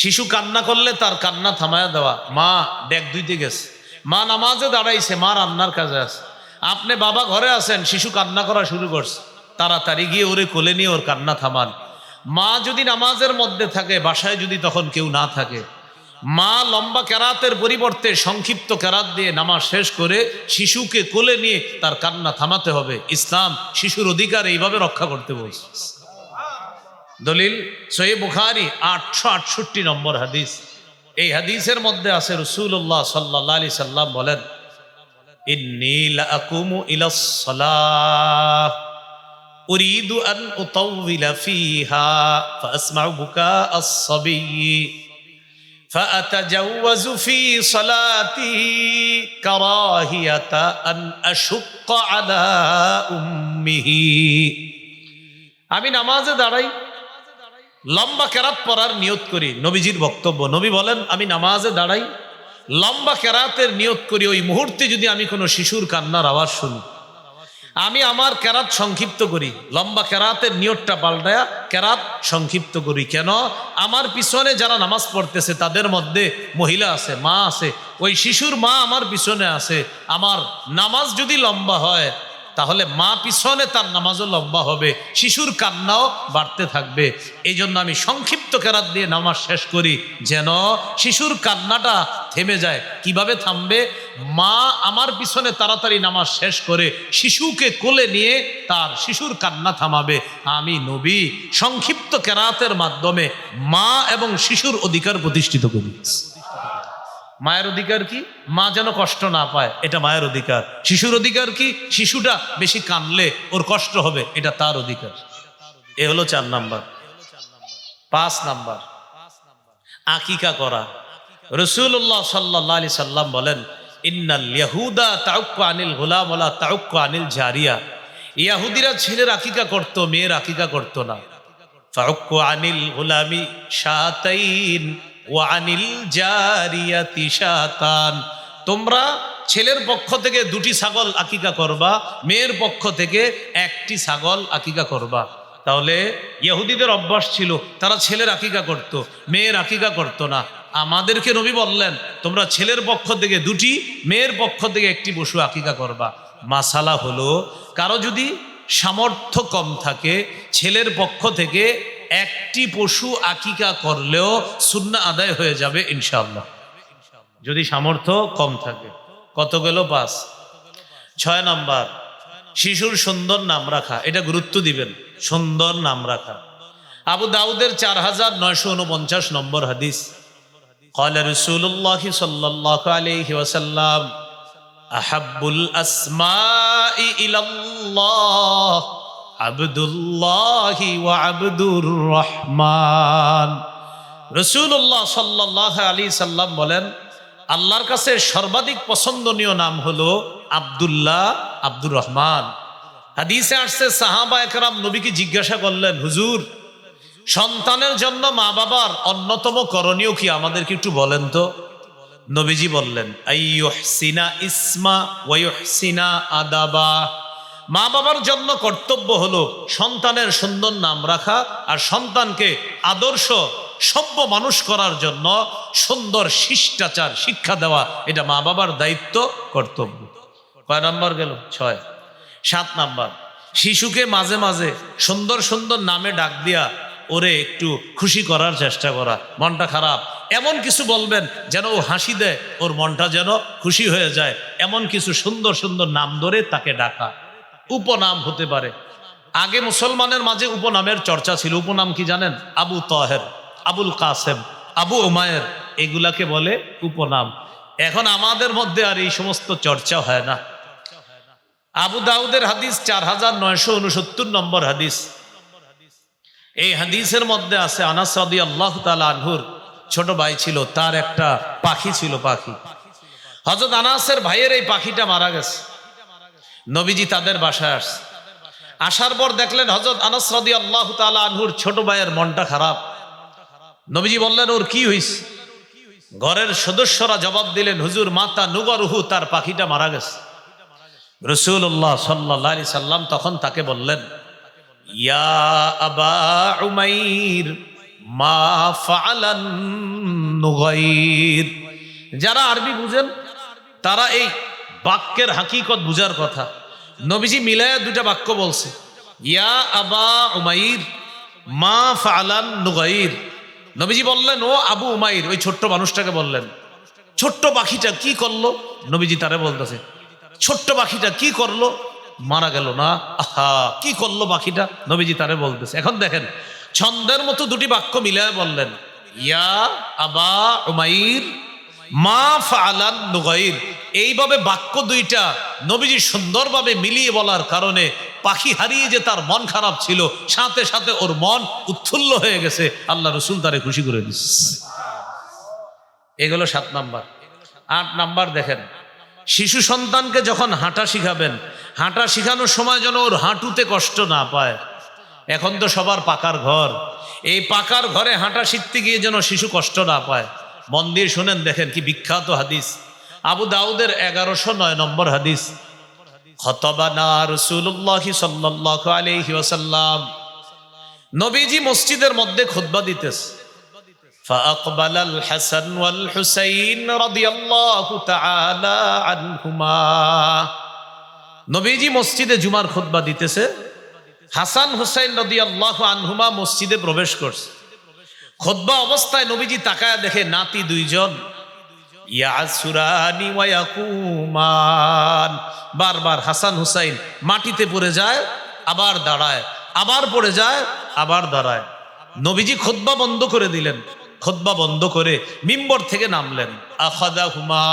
শিশু কান্না করলে তার কান্না থামায়া দেওয়া। মা ডেক ধুইতে গেছে, মা নামাজে দাঁড়াইছে, মা রান্নার কাজে আছে, আপনি বাবা ঘরে আছেন, শিশু কান্না করা শুরু করছে, তাড়াতাড়ি গিয়ে ওরে কোলে নিয়ে ওর কান্না থামান। মা যদি নামাজের মধ্যে থাকে, বাসায় যদি তখন কেউ না থাকে, মা লম্বা কেরাতের পরিবর্তে সংক্ষিপ্ত কেরাত দিয়ে নামাজ শেষ করে শিশুকে কোলে নিয়ে তার কান্না থামাতে হবে। ইসলাম শিশুর অধিকার এইভাবে রক্ষা করতে বলছে। দলিল সহিহ বুখারী 868 নম্বর হাদিস। এই হাদিসের মধ্যে আছে রাসূলুল্লাহ সাল্লাল্লাহু আলাইহি সাল্লাম বলেন, ইন্নী লাআকুমু ইলাস সালাহ উরিদু আন উতাওয়িলা ফিহা ফাসমাউ বুকা আস-সাবিয়্যি ফাআতাজাওয়াজু ফি সালাতি কারাহিয়াতা আন আশুক্কা আলা উম্মিহি। আমি নামাজে দাঁড়াই, লম্বা কেরাত পড়ার নিয়ত করি, নবীজির বক্তব্য। নবী বলেন, আমি নামাজে দাঁড়াই, লম্বা কেরাতের নিয়ত করি, ওই মুহূর্তে যদি আমি কোনো শিশুর কান্নার আওয়াজ শুনি, আমি আমার কেরাত সংক্ষিপ্ত করি। লম্বা কেরাতের নিয়তটা পাল্টায়া কেরাত সংক্ষিপ্ত করি। কেন? আমার পিছনে যারা নামাজ পড়তেছে তাদের মধ্যে মহিলা আছে, মা আছে, ওই শিশুর মা আমার পিছনে আছে। আমার নামাজ যদি লম্বা হয় তাহলে মা পিছনে তার নামাজও লম্বা হবে, শিশুর কান্নাও বাড়তে থাকবে। এই জন্য আমি সংক্ষিপ্ত কেরাত দিয়ে নামাজ শেষ করি, যেন শিশুর কান্নাটা থেমে যায়। কিভাবে থামবে? মা আমার পিছনে তাড়াতাড়ি নামাজ শেষ করে শিশুকে কোলে নিয়ে তার শিশুর কান্না থামাবে। আমি নবী সংক্ষিপ্ত কেরাতের মাধ্যমে মা এবং শিশুর অধিকার প্রতিষ্ঠিত করি। মায়ের অধিকার কি? মা যেন কষ্ট না পায়, এটা মায়ের অধিকার। শিশুর অধিকার কি? শিশুটা বেশি কানলে ওর কষ্ট হবে, এটা তার অধিকার। এ হলো 4 নাম্বার। 5 নাম্বার, আকিকা করা। রাসূলুল্লাহ সাল্লাল্লাহু আলাইহি সাল্লাম বলেন, ইন্নাল ইয়াহুদা তাউক্কু আনিল গুলাম ওয়ালা তাউক্কু আনিল জারিয়া। ইয়াহুদিরা ছেলের আকিকা করত, মেয়ের আকিকা করত না। ফাউক্কু আনিল গুলামি শাতাইন ওয়া আনিল জারিয়াতি শাতান। তোমরা ছেলের পক্ষ থেকে 2টি ছাগল আকিকা করবা, মেয়ের পক্ষ থেকে 1টি ছাগল আকিকা করবা। তাহলে ইহুদিদের অভ্যাস ছিল, তারা ছেলের আকিকা করত, মেয়ের আকিকা করত না। আমাদেরকে নবী বললেন, তোমরা ছেলের পক্ষ থেকে 2টি, মেয়ের পক্ষ থেকে 1টি পশু আকিকা করবা। মাসালা হলো, কারো যদি সামর্থ্য কম থাকে, ছেলের পক্ষ থেকে 1টি পশু আকিকা করলেও সুন্নাহ আদায় হয়ে যাবে ইনশাআল্লাহ, যদি সামর্থ্য কম থাকে। কত গেল? 5। 6 নাম্বার, শিশুর সুন্দর নাম রাখা। এটা গুরুত্ব দিবেন, সুন্দর নাম রাখা। আবু দাউদের 4949 নম্বর হাদিস, قال رسول الله صلى الله عليه وسلم أحب الأسماء إلى الله عبد الله وعبد الرحمن। রাসূলুল্লাহ সাল্লাল্লাহু আলাইহি সাল্লাম বলেন, আল্লাহর কাছে সর্বাধিক পছন্দনীয় নাম হলো আব্দুল্লাহ, আব্দুর রহমান। হাদিসে আসছে, সাহাবা একরাম নবীকে জিজ্ঞাসা করলেন, হুজুর, সন্তানের জন্য মা বাবার অন্যতম করণীয় কি, আমাদেরকে একটু বলেন তো। নবীজি বললেন, আইয়ুহসিনা ইসমা ওয়া ইউহসিনা আদাবা। মা বাবার জন্য কর্তব্য হলো সন্তানের সুন্দর নাম রাখা, আর সন্তানকে আদর্শ সভ্য মানুষ করার জন্য সুন্দর শিষ্টাচার শিক্ষা দেওয়া। এটা মা বাবার দায়িত্ব, কর্তব্য। কয় নাম্বার গেল? 6। 7 নাম্বার, শিশুকে মাঝে মাঝে সুন্দর সুন্দর নামে ডাক দিয়া ওরে একটু খুশি করার চেষ্টা করা। মনটা খারাপ, এমন কিছু বলবেন যেন ও হাসি দেয়, ওর মনটা যেন খুশি হয়ে যায়, এমন কিছু সুন্দর সুন্দর নাম ধরে তাকে ডাকা। উপনাম হতে পারে। আগে মুসলমানের মাঝে উপনামের চর্চা ছিল। উপনাম কি জানেন? আবু তাহের, আবুল কাসেম, আবু উমায়ের, এগুলাকে বলে উপনাম। এখন আমাদের মধ্যে আর এই সমস্ত চর্চা হয় না। আবু দাউদের হাদিস 4969 নম্বর হাদিস। এই হাদিসের মধ্যে আছে, আনাস রাদিয়াল্লাহু তাআলা আনহুর ছোট ভাই ছিল, তার একটা পাখি ছিল। পাখি, হযরত আনাসের ভাইয়ের এই পাখিটা মারা গেছে। নবীজি তাদের বাসায় আসছে। আসার পর দেখলেন হযরত আনাস রাদিয়াল্লাহু তাআলা আনহুর ছোট ভাইয়ের মনটা খারাপ। নবীজি বললেন, ওর কি হইছে? ঘরের সদস্যরা জবাব দিলেন, হুজুর, মাতা নুগরহু, তার পাখিটা মারা গেছে। রাসূলুল্লাহ সাল্লাল্লাহু আলাইহি সাল্লাম তখন তাকে বললেন, ইয়া আবা উমাইর মা ফাআলান নুগাইর। যারা আরবি বুঝেন তারা এই বাক্যের হাকিকত বুঝার কথা। নবীজি মিলায়া 2টা বাক্য বলছে, ইয়া আবা উমাইর মা ফাআলান নুগাইর। নবীজি বললেন, ও আবু উমাইর, ওই ছোট্ট মানুষটাকে বললেন, ছোট্ট পাখিটা কি করলো? নবীজি তারে বলতেছে, ছোট্ট পাখিটা কি করলো? মারা গেল না। আহা, কি করলো পাখিটা? নবীজি তারে বলতেছে। এখন দেখেন, ছন্দের মতো 2টি বাক্য মিলায় বললেন, ইয়া আবা উমাইর মা ফাআলান নুগাইর। এইভাবে বাক্য 2টা নবীজি সুন্দরভাবে মিলিয়ে বলার কারণে পাখি হারিয়ে যে তার মন খারাপ ছিল, সাথে সাথে ওর মন উৎফুল্ল হয়ে গেছে। আল্লাহ রসুল তারে খুশি করে দিচ্ছে। এগুলো 7 নাম্বার। 8 নাম্বার দেখেন, শিশু সন্তানকে যখন হাঁটা শিখাবেন, হাঁটা শিখানোর সময় যেন ওর হাঁটুতে কষ্ট না পায়। এখন তো সবার পাকার ঘর, এই পাকার ঘরে হাঁটা শিখতে গিয়ে যেন শিশু কষ্ট না পায়। মন দিয়ে শুনেন, দেখেন কি বিখ্যাত হাদিস, আবু দাউদের 1109 নম্বর হাদিস। খতবানা রাসূলুল্লাহ সাল্লাল্লাহু আলাইহি ওয়াসাল্লাম, নবীজি মসজিদের মধ্যে খুতবা দিতেছে। ফাআকবালাল হাসান ওয়াল হুসাইন রাদিয়াল্লাহু তাআলা আনহুমা, নবীজি মসজিদে জুমার খুতবা দিতেছে, হাসান হুসাইন রাদিয়াল্লাহু আনহুমা মসজিদে প্রবেশ করছে। খুতবা অবস্থায় নবীজি তাকায়া দেখে নাতি দুইজন, ইয়াসুরানি ওয়া ইয়াকুমান, বারবার হাসান হুসাইন মাটিতে পড়ে যায়, আবার দাঁড়ায়, আবার পড়ে যায়, আবার দাঁড়ায়। নবীজি খুতবা বন্ধ করে দিলেন, খুতবা বন্ধ করে মিম্বর থেকে নামলেন। আখাদাহুমা,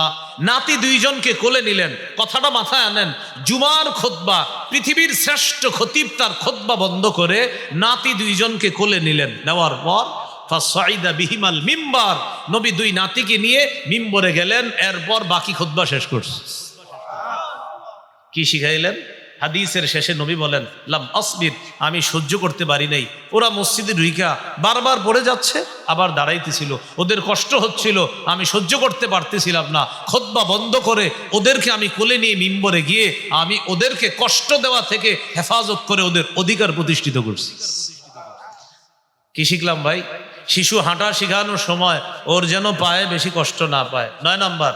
নাতি দুইজনকে কোলে নিলেন। কথাটা মাথায় আনেন, জুমার খুতবা, পৃথিবীর শ্রেষ্ঠ খতিব তার খুতবা বন্ধ করে নাতি দুইজনকে কোলে নিলেন। নেওয়ার পর ফাসাইদা বিহিমাল মিম্বার, নবী দুই নাতিকে নিয়ে মিম্বরে গেলেন। এরপর বাকি খুতবা শেষ করছে। কি শিখাইলেন? হাদিসের শেষে নবী বলেন, লাম আসবির, আমি সহ্য করতে পারি নাই। ওরা মসজিদে ঢুইকা বারবার পড়ে যাচ্ছে, আবার দাঁড়াইতেছিল, ওদের কষ্ট হচ্ছিল, আমি সহ্য করতে পারতেছিলাম না। খুতবা বন্ধ করে ওদেরকে আমি কোলে নিয়ে মিম্বরে গিয়ে আমি ওদেরকে কষ্ট দেওয়া থেকে হেফাজত করে ওদের অধিকার প্রতিষ্ঠিত করছি। কি শিখলাম ভাই? শিশু হাঁটা শেখানোর সময় ওর যেন পায়ে বেশি কষ্ট না পায়। 9 নাম্বার,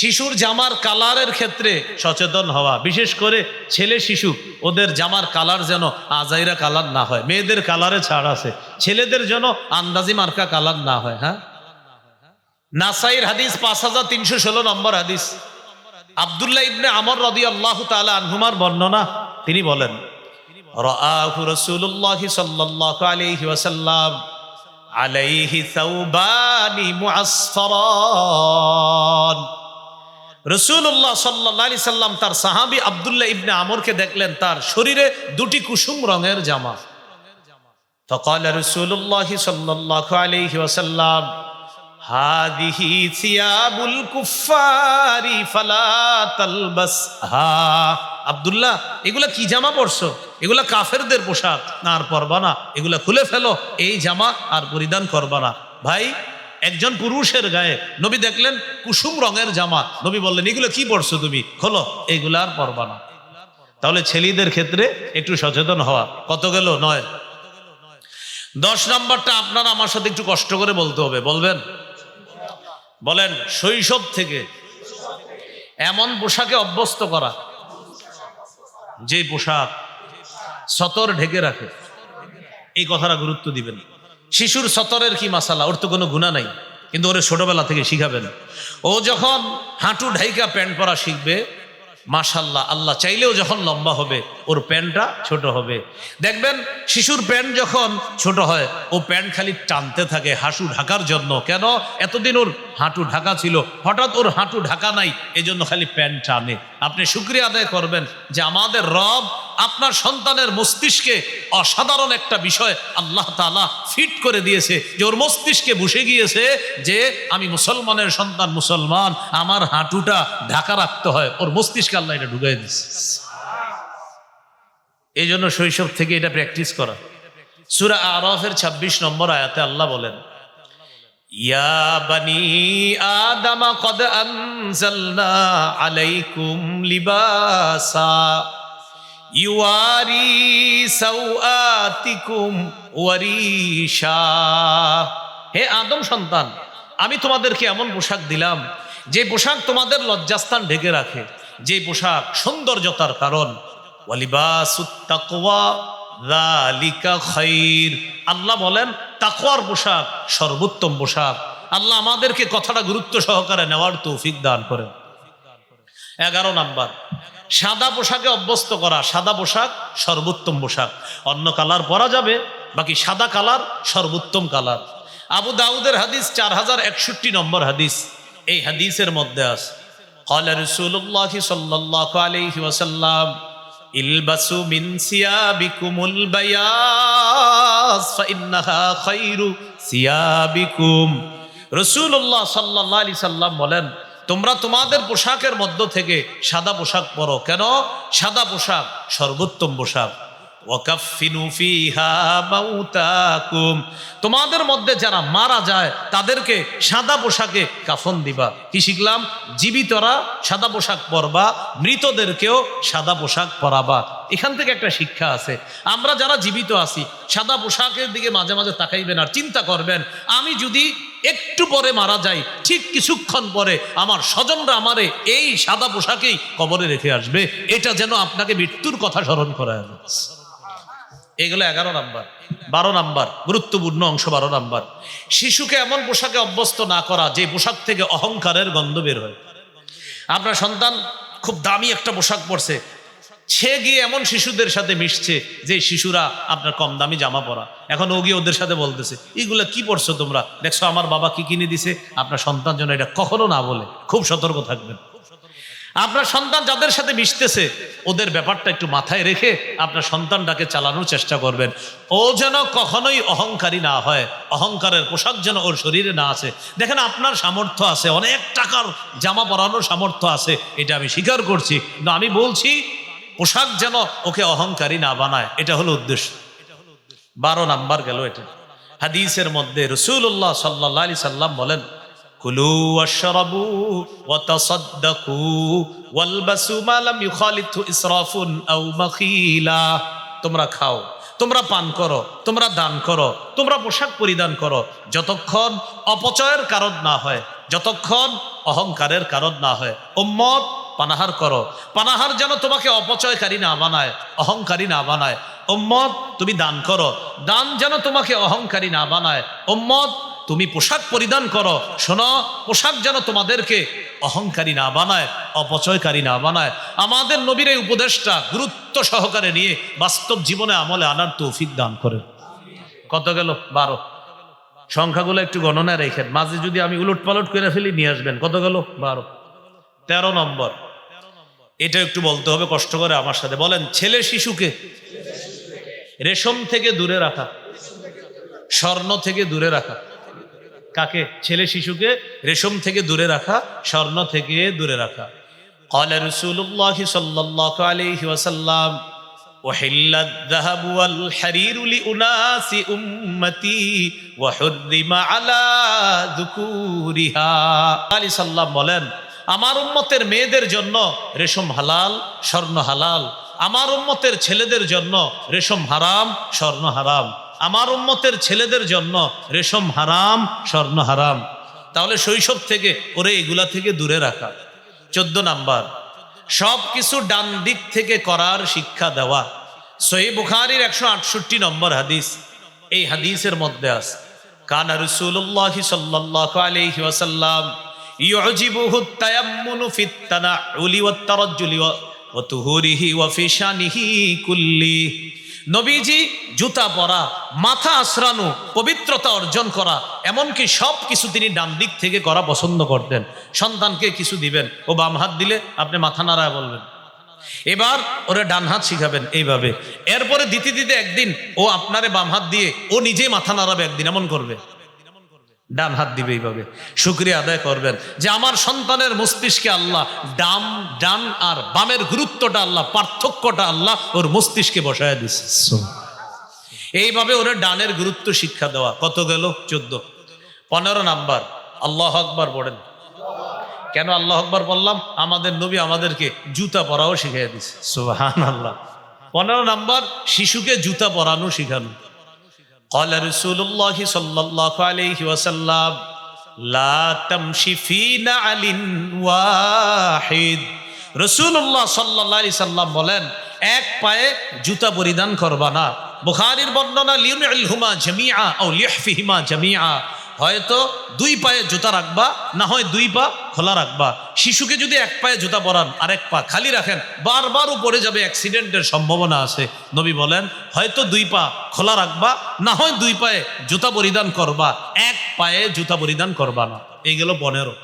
শিশুর জামার কালারের ক্ষেত্রে সচেতন হওয়া, বিশেষ করে ছেলে শিশু, ওদের জামার কালার যেন আজাইরা কালার না হয়। মেয়েদের কালারে ছাড় আছে, ছেলেদের যেন আন্দাজি মার্কা কালার না হয়। হ্যাঁ, নাসাইর হাদিস 5316 নম্বর হাদিস। আব্দুল্লাহ ইবনে আমর রাদিয়াল্লাহু তাআলা আনহুমার বর্ণনা, তিনি বলেন, রাআহু রাসূলুল্লাহ সাল্লাল্লাহু আলাইহি ওয়াসাল্লাম আলাইহি সাওবানি মুআসফারান। রাসূলুল্লাহ সাল্লাল্লাহু আলাইহি সাল্লাম তার সাহাবী আব্দুল্লাহ ইবনে আমরকে দেখলেন, তার শরীরে দুটি কুসুম রঙের জামা। ফাকালা রাসূলুল্লাহ সাল্লাল্লাহু আলাইহি ওয়াসাল্লাম হাদিহি সিয়াবুল কুফফারি ফালা তালবাসহা। আব্দুল্লাহ, এগুলা কি জামা পরছো? এগুলা কাফেরদের পোশাক, না আর পরবা না, এগুলা খুলে ফেলো, এই জামা আর পরিধান করবা না। ভাই, একজন পুরুষের গায়ে নবী দেখলেন কুসুম রঙের জামা, নবী বললেন, এগুলো কি পরছো তুমি, খোলো, এগুলা আর পরবা না। তাহলে ছেলেদের ক্ষেত্রে একটু সচেতন হওয়া। কত গেল? 9। 10 নম্বরটা আপনারা আমার সাথে একটু কষ্ট করে বলতে হবে। বলবেন? বলেন। শৈশব থেকে এমন পোশাকে অভ্যস্ত করা, যে পোশাক সতর ঢেকে রাখে। এই কথাটা গুরুত্ব দিবেন। শিশুর সতরের কি মাসালা? ওর তো কোনো গুনাহ নাই, কিন্তু ওরে ছোটবেলা থেকে শিখাবেন। ও যখন হাঁটু ঢাইকা প্যান্ট পরা শিখবে, মাশাল্লাহ, আল্লাহ চাইলেও যখন লম্বা হবে ওর প্যান্টটা ছোট হবে। দেখবেন শিশুর প্যান্ট যখন ছোট হয় ও প্যান্ট খালি টানতে থাকে হাঁটু ঢাকার জন্য। কেন? এতদিন ওর হাঁটু ঢাকা ছিল, হঠাৎ ওর হাঁটু ঢাকা নাই, এজন্য খালি প্যান্ট টানে। আপনি শুকরিয়া আদায় করবেন যে আমাদের রব আপনার সন্তানের মস্তিষ্কে অসাধারণ একটা বিষয় আল্লাহ তাআলা ফিট করে দিয়েছে, যে ওর মস্তিষ্কে বসে গিয়েছে যে আমি মুসলমানের সন্তান, মুসলমান, আমার হাঁটুটা ঢাকা রাখতে হয়। ওর মস্তিষ্কে আল্লাহ এটা ঢুকাই দিয়েছে। এই জন্য শৈশব থেকে এটা প্র্যাকটিস করা। সূরা আরাফের 26 নম্বর আয়াতে আল্লাহ বলেন, ইয়া বানি আদম কদ আনজালনা আলাইকুম লিবাসা ইউয়ারি সাওআতিকুম ওয়ারিশা। হে আদম সন্তান, আমি তোমাদেরকে এমন পোশাক দিলাম যে পোশাক তোমাদের লজ্জাস্থান ঢেকে রাখে, যে পোশাক সৌন্দর্যতার কারণ। ওয়ালিবাসুত তাকওয়া যালিকা খাইর। আল্লাহ বলেন তাকওয়ার পোশাক সর্বোত্তম পোশাক। আল্লাহ আমাদেরকে কথাটা গুরুত্ব সহকারে নেওয়ার তৌফিক দান করেন। 11 নাম্বার, সাদা পোশাকে অভ্যস্ত করা। সাদা পোশাক সর্বোত্তম পোশাক। অন্য কালার পরা যাবে, বাকি সাদা কালার সর্বোত্তম কালার। আবু দাউদের হাদিস 4061 নম্বর হাদিস। এই হাদিসের মধ্যে আছে, ক্বালা রাসূলুল্লাহ সাল্লাল্লাহু আলাইহি ওয়াসাল্লাম ইলবাসু মিন সিয়াবিকুমুল বায়াস ফাইন্নাহা খায়রু সিয়াবিকুম। রাসূলুল্লাহ সাল্লাল্লাহু আলাইহি সাল্লাম বলেন, তোমরা তোমাদের পোশাকের মধ্য থেকে সাদা পোশাক পরো। কেন? সাদা পোশাক সর্বোত্তম পোশাক। ওয়াকাফিনু ফিহা মাউতাকুম, তোমাদের মধ্যে যারা মারা যায় তাদেরকে সাদা পোশাকে কাফন দিবা। কি শিখলাম? জীবিতরা সাদা পোশাক পরবা, মৃতদেরকেও সাদা পোশাক পরাবা। এখান থেকে একটা শিক্ষা আছে, আমরা যারা জীবিত আছি সাদা পোশাকের দিকে মাঝে মাঝে তাকাইবেন আর চিন্তা করবেন, আমি যদি একটু পরে মারা যাই, ঠিক কিছুক্ষণ পরে আমার স্বজনরা আমারে এই সাদা পোশাকেই কবরে রেখে আসবে। এটা যেন আপনাকে মৃত্যুর কথা স্মরণ করায়। এগুলো 11 নাম্বার। 12 নাম্বার গুরুত্বপূর্ণ অংশ। 12 নাম্বার, শিশুকে এমন পোশাকে অভ্যস্ত না করা যে পোশাক থেকে অহংকারের গন্ধ বের হয়। আপনার সন্তান খুব দামি একটা পোশাক পরছে, সে গিয়ে এমন শিশুদের সাথে মিশছে যে শিশুরা আপনার কম দামি জামা পরা, এখন ও গিয়ে ওদের সাথে বলতেছে, এগুলা কি পরছো তোমরা, দেখছো আমার বাবা কি কিনে দিছে। আপনার সন্তান যেন এটা কখনো না বলে, খুব সতর্ক থাকবেন। আপনার সন্তান যাদের সাথে মিশতেছে ওদের ব্যাপারটা একটু মাথায় রেখে আপনার সন্তানটাকে চালানোর চেষ্টা করবেন। ও যেন কখনোই অহংকারী না হয়, অহংকারের পোশাক যেন ওর শরীরে না আছে। দেখেন আপনার সামর্থ্য আছে, অনেক টাকার জামা পরানোর সামর্থ্য আছে, এটা আমি স্বীকার করছি, কিন্তু আমি বলছি পোশাক যেন ওকে অহংকারী না বানায়, এটা হলো উদ্দেশ্য। 12 নাম্বার গেল এটা। হাদিসের মধ্যে রাসূলুল্লাহ সাল্লাল্লাহু আলাইহি সাল্লাম বলেন, কুলু ওয়াশরাবু ওয়া তাসাদ্দাকু ওয়ালবাসু মা লাম ইউখালিতু ইসরাফুন আও মাখিলা। তোমরা খাও, তোমরা পান করো, তোমরা দান করো, তোমরা পোশাক পরিধান করো, যতক্ষণ অপচয়ের কারণ না হয়, যতক্ষণ অহংকারের কারণ না হয়। উম্মত পানাহার করো, পানাহার যেন তোমাকে অপচয়কারী না বানায়, অহংকারী না বানায়। উম্মত তুমি দান করো, দান যেন তোমাকে অহংকারী না বানায়। উম্মত তুমি পোশাক পরিধান করো, শোনো, পোশাক যেন তোমাদেরকে অহংকারী না বানায়, অপচয়কারী না বানায়। আমাদের নবীর এই উপদেশটা গুরুত্ব সহকারে নিয়ে বাস্তব জীবনে আমলে আনার তৌফিক দান করে। কত গেল? 12। সংখ্যাগুলো একটু গণনা রেখেন, মাঝে যদি আমি উলট পালট করে ফেলি নিয়ে আসবেন। কত গেল? 12। 13 নম্বর, এটা একটু বলতে হবে কষ্ট করে আমার সাথে বলেন। ছেলে শিশুকে রেশম থেকে দূরে রাখা, স্বর্ণ থেকে দূরে রাখা। কাকে? ছেলে শিশুকে রেশম থেকে দূরে রাখা, স্বর্ণ থেকে দূরে রাখা। ক্বালা রাসূলুল্লাহ সাল্লাল্লাহু আলাইহি ওয়াসাল্লাম ওয়াহিল্লাত যাহাবু ওয়াল হারিরু লিউনাসি উম্মতি ওয়া হুররিমা আলা যুকুরিহা। আলী সাল্লাম বলেন, আমার উম্মতের মেয়েদের জন্য রেশম হালাল, স্বর্ণ হালাল। আমার উম্মতের ছেলেদের জন্য রেশম হারাম, স্বর্ণ হারাম। আমার উম্মতের ছেলেদের জন্য রেশম হারাম, স্বর্ণ হারাম। তাহলে শৈশব থেকে ওরে এগুলা থেকে দূরে রাখা। 14 নাম্বার, সব কিছু ডান দিক থেকে করার শিক্ষা দেওয়া। সহিহ বুখারীর 168 নম্বর হাদিস, এই হাদিসের মধ্যে আছে, কানা রাসূলুল্লাহ সাল্লাল্লাহু আলাইহি ওয়াসাল্লাম ইউজিবুহু তায়াম্মুনু ফিত তানাউলি ওয়াত তারাজ্জুলি ওয়া তুহুরিহি ওয়া ফি শানিহি কুল্লি। নবীজি জুতা পরা, মাথা আশ্রানো, পবিত্রতা অর্জন করা, এমনকি সব কিছু তিনি ডান দিক থেকে করা পছন্দ করতেন। সন্তানকে কিছু দিবেন, ও বাম হাত দিলে আপনি মাথা নাড়ায় বলবেন, এবার ওরা ডান হাত শিখাবেন এইভাবে। এরপরে দিতে দিতে একদিন ও আপনারে বাম হাত দিয়ে ও নিজেই মাথা নাড়াবে, একদিন এমন করবে, ডান হাত দিবে এইভাবে। শুকরিয়া আদায় করবেন যে আমার সন্তানের মস্তিষ্কে আল্লাহ ডান আর বামের গুরুত্বটা আল্লাহ, পার্থক্যটা আল্লাহ ওর মস্তিষ্কে বসায় দিচ্ছে। এইভাবে ওরা ডানের গুরুত্ব শিক্ষা দেওয়া। কত গেল? 14। 15 নাম্বার, আল্লাহ আকবার পড়েন। কেন আল্লাহ আকবার বললাম? আমাদের নবী আমাদেরকে জুতা পরাও শিখিয়ে দিচ্ছে। সুবহানাল্লাহ। 15 নাম্বার, শিশুকে জুতা পরানো শিখানো। قال رسول الله صلى الله عليه وسلم لا تمشي في نعل واحد। রাসূলুল্লাহ সাল্লাল্লাহু আলাইহি সাল্লাম বলেন, এক পায়ে জুতা পরিধান করবা না। বুখারীর বর্ণনা লিউনিলহুমা জামিআ আও লিহফিহিমা জামিআ, হয়তো 2 পায়ে জুতা রাখবা, না হয় 2 পা খোলা রাখবা। শিশুকে যদি এক পায়ে জুতা পরান আর এক পা খালি রাখেন, বারবার উপরে যাবে, অ্যাক্সিডেন্টের সম্ভাবনা আছে। নবী বলেন হয়তো 2 পা খোলা রাখবা, না হয় 2 পায়ে জুতা পরিধান করবা, এক পায়ে জুতা পরিধান করবা না। এই গেল 15।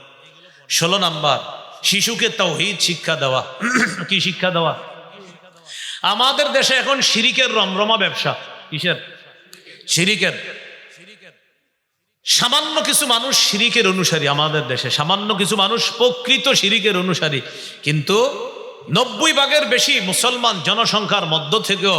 16 নাম্বার, শিশুকে তাওহীদ শিক্ষা দেওয়া। কি শিক্ষা দেওয়া? আমাদের দেশে এখন শিরিকের রমরমা ব্যবসা। কিসের? শিরিকের। সামান্য কিছু মানুষ শিরিকের অনুসারী আমাদের দেশে, সামান্য কিছু মানুষ প্রকৃত শিরিকের অনুসারী, কিন্তু 90 ভাগের বেশি মুসলমান জনসংখ্যার মধ্য থেকেও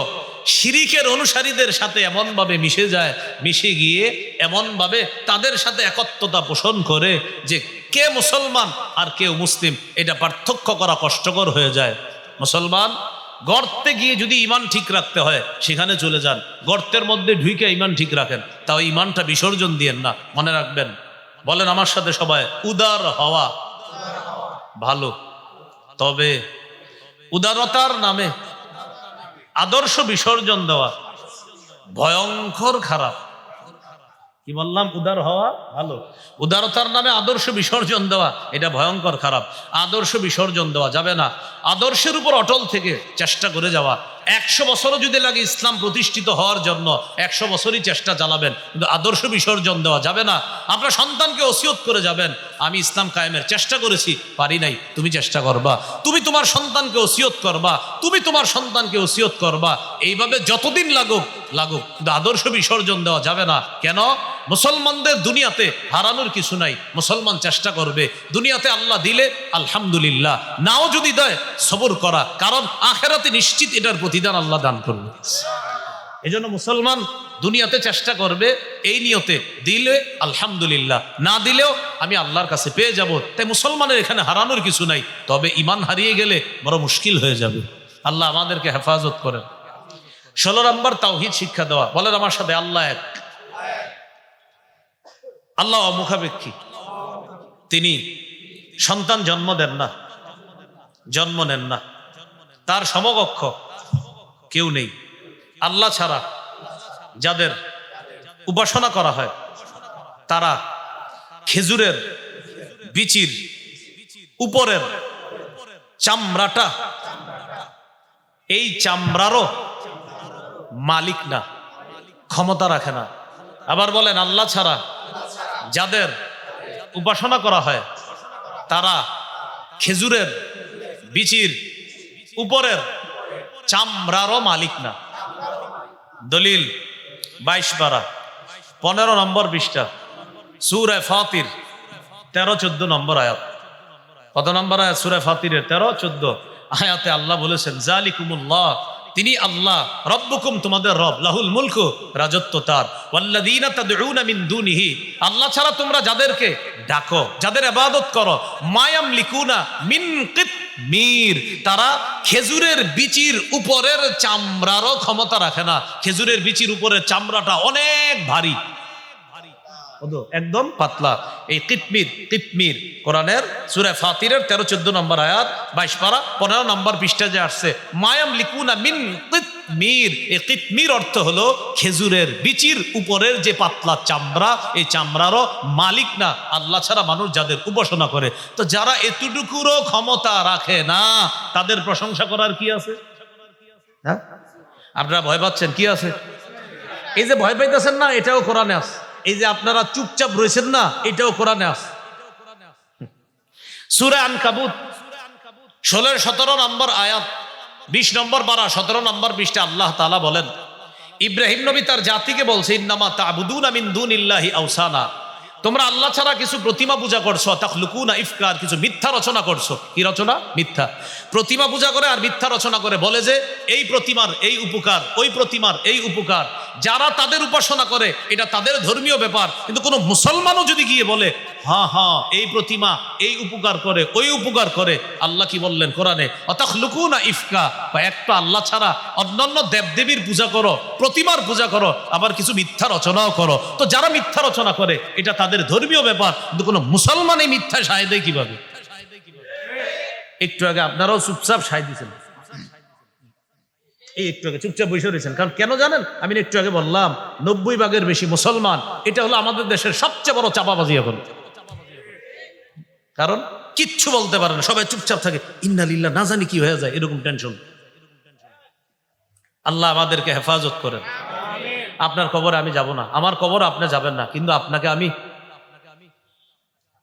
শিরিকের অনুসারীদের সাথে এমনভাবে মিশে যায়, মিশে গিয়ে এমনভাবে তাদের সাথে একত্বতা পোষণ করে যে কে মুসলমান আর কেউ মুসলিম এটা পার্থক্য করা কষ্টকর হয়ে যায়। মুসলমান গর্তে গিয়ে যদি ইমান ঠিক রাখতে হয় সেখানে চলে যান, গর্তের মধ্যে ঢুকে ইমান ঠিক রাখেন, তাও ইমানটা বিসর্জন দিয়েন না। মনে রাখবেন, বলেন আমার সাথে সবাই, উদার হওয়া ভালো, তবে উদারতার নামে আদর্শ বিসর্জন দেওয়া ভয়ঙ্কর খারাপ। কি বললাম? উদার হওয়া ভালো, উদারতার নামে আদর্শ বিসর্জন দেওয়া এটা ভয়ঙ্কর খারাপ। আদর্শ বিসর্জন দেওয়া যাবে না। আদর্শের উপর অটল থেকে চেষ্টা করে যাওয়া। 100 বছরও যদি লাগে ইসলাম প্রতিষ্ঠিত হওয়ার জন্য 100 বছরই চেষ্টা চালাবেন, কিন্তু আদর্শ বিসর্জন দেওয়া যাবে না। আপনার সন্তানকে ওসিয়ত করে যাবেন, আমি ইসলাম কায়েমের চেষ্টা করেছি, পারি নাই, তুমি চেষ্টা করবা, তুমি তোমার সন্তানকে ওসিয়ত করবা, তুমি তোমার সন্তানকে ওসিয়ত করবা, এইভাবে যতদিন লাগুক, কিন্তু আদর্শ বিসর্জন দেওয়া যাবে না। কেন? মুসলমানদের দুনিয়াতে হারানোর কিছু নাই, মুসলমান চেষ্টা করবে। দুনিয়াতে আল্লাহ দিলে আলহামদুলিল্লাহ, নাও যদি দেয় সবর করা, কারণ আখেরাতে নিশ্চিত এটার প্রতিদান আল্লাহ দান করবে। এজন্য মুসলমান দুনিয়াতে চেষ্টা করবে এই নিয়তে, দিলে আলহামদুলিল্লাহ, না দিলেও আমি আল্লাহর কাছে পেয়ে যাব। তাই মুসলমানের এখানে হারানোর কিছু নাই, তবে ঈমান হারিয়ে গেলে বড় মুশকিল হয়ে যাবে। আল্লাহ আমাদেরকে হেফাজত করেন। 16 নম্বর তাওহীদ শিক্ষা দেওয়া। বলেন আমার সাথে, আল্লাহ এক। আল্লাহ অমুখাপেক্ষী, তিনি সন্তান জন্ম দেন না, জন্ম নেন না, তার সমকক্ষ কেউ নেই। আল্লাহ ছাড়া যাদের উপাসনা করা হয় তারা খেজুরের বিচির উপরের চামড়াটা, এই চামড়ারও মালিক না, ক্ষমতা রাখে না। আবার বলেন, আল্লাহ ছাড়া যাদের উপাসনা করা হয় তারা খেজুরের বিচির উপরের চামড়ারও মালিক না। দলিল 22 পারা 15 নম্বর পৃষ্ঠা, সূরা ফাতির 13-14 নম্বর আয়াত। কত নম্বর আয়াত? সূরা ফাতিরের 13-14 আয়াতে আল্লাহ বলেছেন, জালিকুমুল্লাহ, তিনি আল্লাহ, রব্বুকুম, তোমাদের রব, লাহুল মুলকু, রাজত্ব তার, ওয়াল্লাযীনা তাদউনা মিন দুনিহি, আল্লাহ ছাড়া তোমরা যাদেরকে ডাকো, যাদের ইবাদত করো, মা ইয়ামলিকুনা মিন কিতমির, তারা খেজুরের বিচির উপরের চামড়ারও ক্ষমতা রাখে না। খেজুরের বিচির উপরের চামড়াটা অনেক ভারী, একদম পাতলা। এই কিতমির কোরআনের সূরা ফাতিরের 13-14 নম্বর আয়াত, 22 পারা 15 নম্বর পৃষ্ঠা যে আসছে, মায়াম লিকুনা মিন কিতমির। এই কিতমির অর্থ হলো খেজুরের বিচির উপরের যে পাতলা চামড়া, এই চামড়ারও মালিক না আল্লাহ ছাড়া মানুষ যাদের উপাসনা করে। তো যারা এতটুকুরও ক্ষমতা রাখে না তাদের প্রশংসা করার কি আছে? হ্যাঁ, আপনারা ভয় পাচ্ছেন, কি আছে? এই যে ভয় পাইতেছেন না, এটাও কোরআনে আছে। এই যে আপনারা চুপচাপ রয়েছেন না, এটাও কোরআনে আছে। সূরা আনকাবুত 16-17 নম্বর আয়াত, 20 নম্বর পারা 17 নম্বর পৃষ্ঠা আল্লাহ তাআলা বলেন, ইব্রাহিম নবী তার জাতিকে বলছে, ইন্নামা তা'বুদুনা মিন দুনিল্লাহি আওসানা, তোমরা আল্লাহ ছাড়া কিছু প্রতিমা পূজা করছো, তাখলুকুনা ইফকার, কিছু মিথ্যা রচনা করছো। কি রচনা? মিথ্যা। প্রতিমা পূজা করে আর মিথ্যা রচনা করে, বলে যে এই প্রতিমার এই উপকার, ওই প্রতিমার এই উপকার। যারা তাদের উপাসনা করে এটা তাদের ধর্মীয় ব্যাপার, কিন্তু কোনো মুসলমানও যদি গিয়ে বলে হ্যাঁ এই প্রতিমা এই উপকার করে, ওই উপকার করে, আল্লাহ কি বললেন কোরআনে? অতাখলুকুনা ইফকা, বা একটা আল্লাহ ছাড়া অন্যান্য দেবদেবীর পূজা করো, প্রতিমার পূজা করো, আবার কিছু মিথ্যা রচনাও করো। তো যারা মিথ্যা রচনা করে এটা তাদের ধর্মীয় ব্যাপার, কিন্তু কোনো মুসলমান এই মিথ্যা সায় দেয় কিভাবে? একটু আগে আপনারাও চুপচাপ সায় দিয়েছেন, এই একটু আগে চুপচাপ বসে রয়েছেন। কারণ কেন জানেন? আমি একটু আগে বললাম 90 ভাগের বেশি মুসলমান, এটা হলো আমাদের দেশের সবচেয়ে বড় চাপাবাজি এখন। কারণ কিচ্ছু বলতে পারে না, সবাই চুপচাপ থাকে, ইন্না লিল্লাহ, না জানি কি হয়ে যায়, এরকম টেনশন। আল্লাহ আমাদেরকে হেফাজত করেন। আপনার কবরে আমি যাব না, আমার কবর আপনি যাবেন না, কিন্তু আপনাকে আমি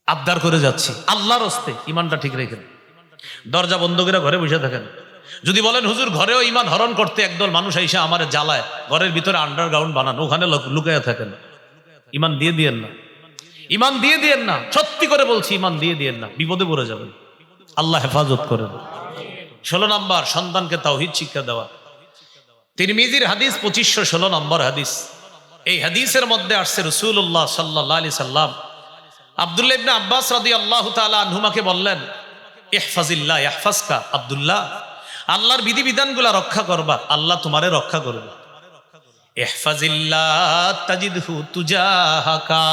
আবদার করে যাচ্ছি, আল্লাহর হস্তে ইমানটা ঠিক রেখেন। দরজা বন্ধ করে ঘরে বসে থাকেন। যদি বলেন হুজুর ঘরেও ইমান হরণ করতে একদল মানুষ এসে আমার জ্বালায়, ঘরের ভিতরে আন্ডারগ্রাউন্ড বানান, ওখানে লুকাইয়া থাকেন, ইমান দিয়ে দিয়েন না, ইমান দিয়ে দিয়েন না, সত্যি করে বলছি, ইমান দিয়ে দিয়েন না, বিপদে পড়ে যাবেন। আল্লাহ হেফাজত করেন। 16 নম্বর, সন্তানকে তাওহীদ শিক্ষা দেওয়া। তিরমিজির হাদিস 2516 নম্বর হাদিস। এই হাদিসের মধ্যে আসছে রাসূলুল্লাহ সাল্লাল্লাহু আলাইহি সাল্লাম আব্দুল্লাহ ইবনে আব্বাস রাদিয়াল্লাহু তাআলা আনহুমাকে বললেন, ইহফাজিল্লাহ ইয়াহফাজকা, আব্দুল্লাহ, আল্লাহর বিধিবিধানগুলো রক্ষা করবা, আল্লাহ তোমারে রক্ষা করবে। ইহফাজিল্লাহ তাজিদহু তুজাহাকা,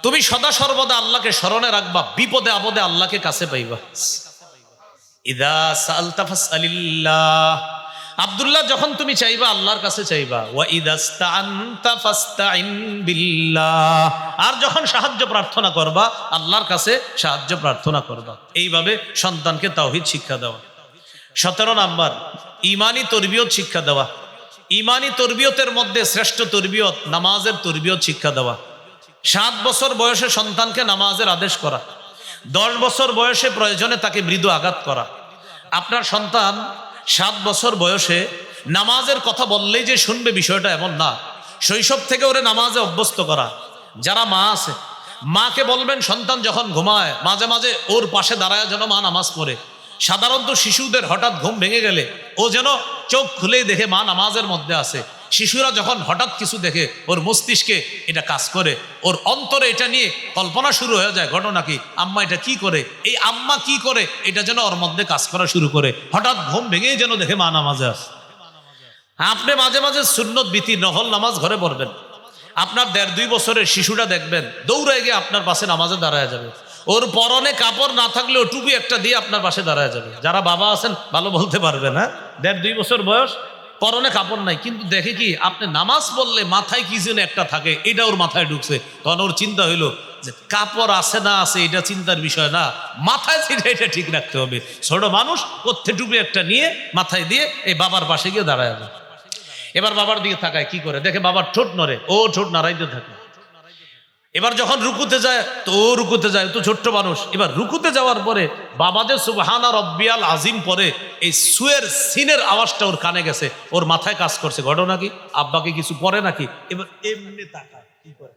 তুমি সদা সর্বদা আল্লাহকে স্মরণে রাখবা, বিপদে আপদে আল্লাহকে কাছে পাইবা। ইদা সাআলতা ফাসআলিল্লাহ, আব্দুল্লাহ যখন তুমি চাইবা আল্লাহর কাছে চাইবা। ওয়া ইদাস্তাআনতা ফাস্তাইন বিল্লাহ, আর যখন সাহায্য প্রার্থনা করবা আল্লাহর কাছে সাহায্য প্রার্থনা করবা। এইভাবে সন্তানকে তাওহীদ শিক্ষা দেওয়া। 17 নাম্বার, ঈমানি তরবিয়ত শিক্ষা দেওয়া। ঈমানি তরবিয়তের মধ্যে শ্রেষ্ঠ তরবিয়ত নামাজের তরবিয়ত শিক্ষা দেওয়া। 7 বছর বয়সে সন্তানকে নামাজের আদেশ করা, 10 বছর বয়সে প্রয়োজনে তাকে মৃদু আঘাত করা। আপনার সন্তান 7 বছর বয়সে নামাজের কথা বললেই যে শুনবে বিষয়টা এমন না। শৈশব থেকে ওরে নামাজে অভ্যস্ত করা। যারা মা আছে, মাকে বলবেন সন্তান যখন ঘুমায় মাঝে মাঝে ওর পাশে দাঁড়ায় যেন মা নামাজ পড়ে। সাধারণত শিশুদের হঠাৎ ঘুম ভেঙে গেলে ও যেন চোখ খুলেই দেখে মা নামাজের মধ্যে আছে। শিশুরা যখন হঠাৎ কিছু দেখে ওর মস্তিষ্কে এটা কাজ করে, ওর অন্তরে এটা নিয়ে কল্পনা শুরু হয়ে যায়, ঘটনা কি, আম্মা এটা কি করে, এই আম্মা কি করে, এটা যেন ওর মধ্যে কাজ করা শুরু করে। হঠাৎ ঘুম ভেঙেই যেন দেখে মা নামাজে আছে। আপনি মাঝে মাঝে সুন্নত বিতির নফল নামাজ ঘরে পড়বেন। আপনার 1.5-2 বছরের শিশুটা দেখবেন দৌড়ে গিয়ে আপনার পাশে নামাজে দাঁড়ায় যাবে। ওর পরনে কাপড় না থাকলেও টুপি একটা দিয়ে আপনার পাশে দাঁড়ায় যাবে। যারা বাবা আছেন ভালো বলতে পারবেন, হ্যাঁ, 1.5-2 বছর বয়স, পরনে কাপড় নাই, কিন্তু দেখে কি আপনি নামাজ পড়লে মাথায় কি যেন একটা থাকে, এটা ওর মাথায় ঢুকছে। তখন ওর চিন্তা হইলো যে কাপড় আছে না আছে এটা চিন্তার বিষয় না, মাথায় এটা ঠিক রাখতে হবে। ছোট মানুষ কোত্থে টুপি একটা নিয়ে মাথায় দিয়ে এই বাবার পাশে গিয়ে দাঁড়ায় যাবে। এবার বাবার দিকে তাকায়, কি করে দেখে বাবার ঠোঁট নড়ে, ও ঠোঁট নাড়াইতে থাকে। এবার যখন রুকুতে যায় তো ও রুকুতে যায়, তো ছোট্ট মানুষ। এবার রুকুতে যাওয়ার পরে বাবা যে সুবহানা রব্বিয়াল আজিম পরে এই সুয়ের সিনের আওয়াজটা ওর কানে গেছে, ওর মাথায় কাজ করছে, ঘটনা কি, আব্বাকে কিছু পরে নাকি। এবার এমনি তাকায়, কি করে,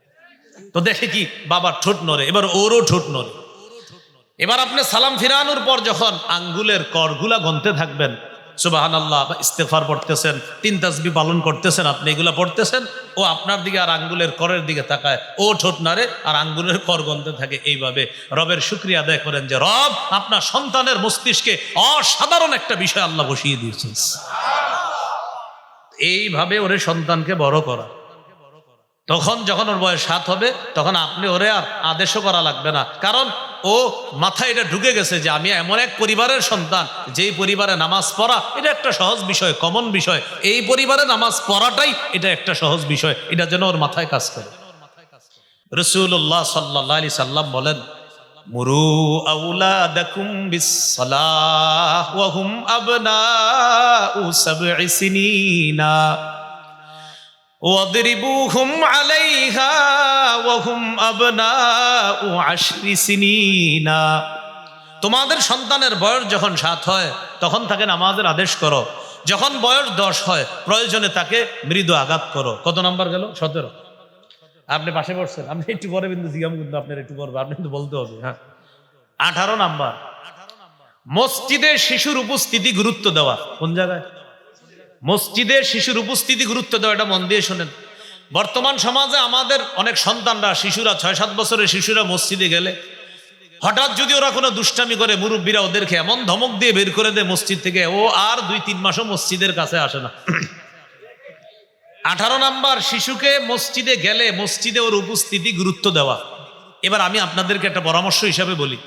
তো দেখে কি বাবার ঠোঁট নড়ে, এবার ওরও ঠোঁট নড়ে। এবার আপনি সালাম ফিরানোর পর যখন আঙ্গুলের করগুলা গনতে থাকবেন, সুবহানাল্লাহ বা ইস্তেগফার পড়তেছেন, 3 তাসবিহ পালন করতেছেন, আপনি এগুলা পড়তেছেন, ও আপনার দিকে আর আঙ্গুলের করের দিকে তাকায়, ও ঠোঁট নাড়ে আর আঙ্গুলের কর গনতে থাকে। এইভাবে রবের শুকরিয়া আদায় করেন যে রব আপনার সন্তানের মস্তিষ্কে অসাধারণ একটা বিষয় আল্লাহ বসিয়ে দিয়েছেন। এইভাবে ওরে সন্তানকে বড় করা। তখন যখন ওর বয়স 7 হবে তখন আপনি ওরে আর আদেশও করা লাগবে না, কারণ ও মাথায় এটা ঢুকে গেছে যে আমি এমন এক পরিবারের সন্তান যেই পরিবারে নামাজ পড়া এটা একটা সহজ বিষয়, কমন বিষয়। এই পরিবারে নামাজ পড়াটাই এটা একটা সহজ বিষয়, এটা যেন ওর মাথায় কাজ করে। রাসূলুল্লাহ সাল্লাল্লাহু আলাইহি সাল্লাম বলেন, মুরু আওলাদাকুম বিসসালাহ ওয়া হুম আবনাউ 7 সিনিনা ওয়াদরিবুহুম আলাইহা ওয়া হুম আবনাউ 10 সিনিনা। তোমাদের সন্তানের বয়স যখন 7 হয় তখন তাকে নামাজের আদেশ করো, যখন বয়স 10 হয় প্রয়োজনে তাকে মৃদু আঘাত করো। কত নাম্বার গেল? 17। আপনি পাশে পড়ছেন, আপনি একটু পরে কিন্তু জিজ্ঞাম, কিন্তু আপনার একটু পড়বে, আপনি কিন্তু বলতে হবে। হ্যাঁ, 18 নাম্বার, মসজিদে শিশুর উপস্থিতি গুরুত্ব দেওয়া। কোন জায়গায়? মসজিদে শিশুর উপস্থিতি গুরুত্ব দেওয়া। এটা মন দিয়ে শোনেন। বর্তমান সমাজে আমাদের অনেক সন্তানরা, শিশুরা, 6-7 বছরের শিশুরা মসজিদে গেলে হঠাৎ যদি ওরা কোনো দুষ্টামি করে, মুরব্বীরা ওদেরকে এমন ধমক দিয়ে বের করে দেয় মসজিদ থেকে, ও আর 2-3 মাসও মসজিদের কাছে আসে না। 18 নাম্বার, শিশুকে মসজিদে গেলে মসজিদে ওর উপস্থিতি গুরুত্ব দেওয়া। এবার আমি আপনাদেরকে একটা পরামর্শ হিসাবে বলি,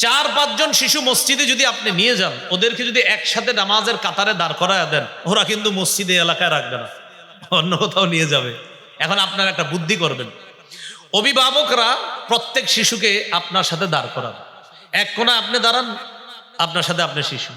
4-5 জন শিশু মসজিদে যদি আপনি নিয়ে যান, ওদেরকে যদি একসাথে নামাজের কাতারে দাঁড় করায় দেন, ওরা কিন্তু মসজিদে এলাকায় রাখবে না, অন্য কোথাও নিয়ে যাবে। এখন আপনারা একটা বুদ্ধি করবেন, অভিভাবকরা প্রত্যেক শিশুকে আপনার সাথে দাঁড় করান। এক কোণায় আপনি দাঁড়ান, আপনার সাথে আপনার শিশু,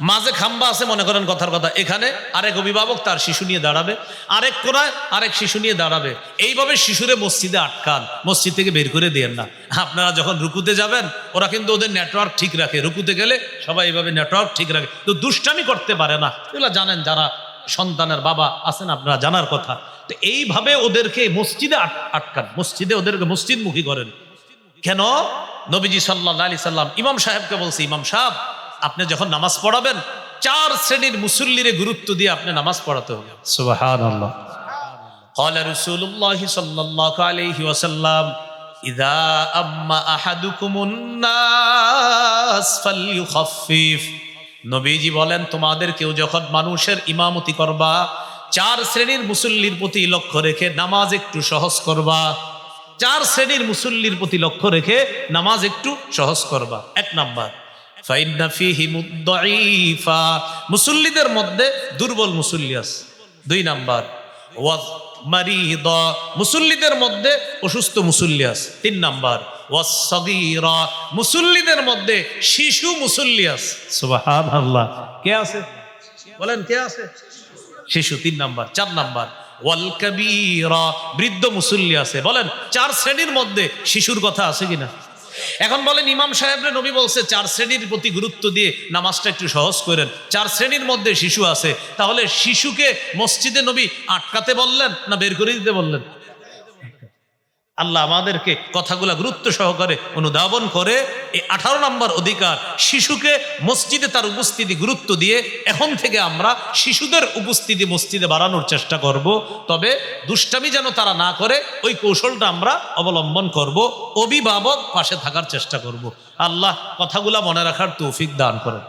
মাঝে খাম্বা আছে মনে করেন কথার কথা, এখানে আরেক অভিভাবক তার শিশু নিয়ে দাঁড়াবে, আরেক কোণায় আরেক শিশু নিয়ে দাঁড়াবে। এইভাবে শিশুরে মসজিদে আটকান, মসজিদ থেকে বের করে দিয়েন না। আপনারা যখন রুকুতে যাবেন, ওরা কিন্তু ওদের নেটওয়ার্ক ঠিক রাখে, রুকুতে গেলে সবাই এইভাবে নেটওয়ার্ক ঠিক রাখে, তো দুষ্টামি করতে পারে না। এগুলো জানেন, যারা সন্তানের বাবা আছেন আপনারা জানার কথা। তো এইভাবে ওদেরকে মসজিদে আটকান, মসজিদে ওদেরকে মসজিদমুখী করেন। কেন? নবীজি সাল্লাল্লাহু আলাইহি সাল্লাম ইমাম সাহেবকে বলছে, ইমাম সাহেব আপনি যখন নামাজ পড়াবেন 4 শ্রেণীর মুসল্লিরে গুরুত্ব দিয়ে আপনি নামাজ পড়াতে হবে। সুবহানাল্লাহ। قال رسول الله صلى الله عليه وسلم إذا أما أحدكم الناس فليخفف। নবীজি বলেন, তোমাদের কেউ যখন মানুষের ইমামতি করবা 4 শ্রেণীর মুসল্লির প্রতি লক্ষ্য রেখে নামাজ একটু সহজ করবা। 4 শ্রেণীর মুসল্লির প্রতি লক্ষ্য রেখে নামাজ একটু সহজ করবা। 1 নাম্বার, ফাইন্না ফীহি মুদ্দাঈফা, মুসল্লিদের মধ্যে দুর্বল মুসল্লি আছে। 2 নাম্বার, ওয়াজ মারিদা, মুসল্লিদের মধ্যে অসুস্থ মুসল্লি আছে। 3 নাম্বার, ওয়াস সাগীরা, মুসল্লিদের মধ্যে শিশু মুসল্লি আছে। সুবহানাল্লাহ। কে আছে বলেন, কে আছে? শিশু। 3 নাম্বার। 4 নাম্বার, ওয়াল কাবীরা, বৃদ্ধ মুসল্লি আছে। বলেন 4 শ্রেণীর মধ্যে শিশুর কথা আছে কিনা? এখন বলেন, ইমাম সাহেবরে নবী বলছে 4 শ্রেণীর প্রতি গুরুত্ব দিয়ে নামাজটা একটু সহজ করেন, 4 শ্রেণীর মধ্যে শিশু আছে, তাহলে শিশুকে মসজিদে নবী আটকাতে বললেন না বের করে দিতে বললেন? আল্লাহ আমাদেরকে কথাগুলা গুরুত্ব সহকারে অনুধাবন করে এই 18 নম্বর অধিকার, শিশুকে মসজিদে তার উপস্থিতি গুরুত্ব দিয়ে এখন থেকে আমরা শিশুদের উপস্থিতি মসজিদে বাড়ানোর চেষ্টা করব। তবে দুষ্টামি যেন তারা না করে ওই কৌশলটা আমরা অবলম্বন করব। অভিভাবক পাশে থাকার চেষ্টা করব। আল্লাহ কথাগুলা মনে রাখার তৌফিক দান করেন।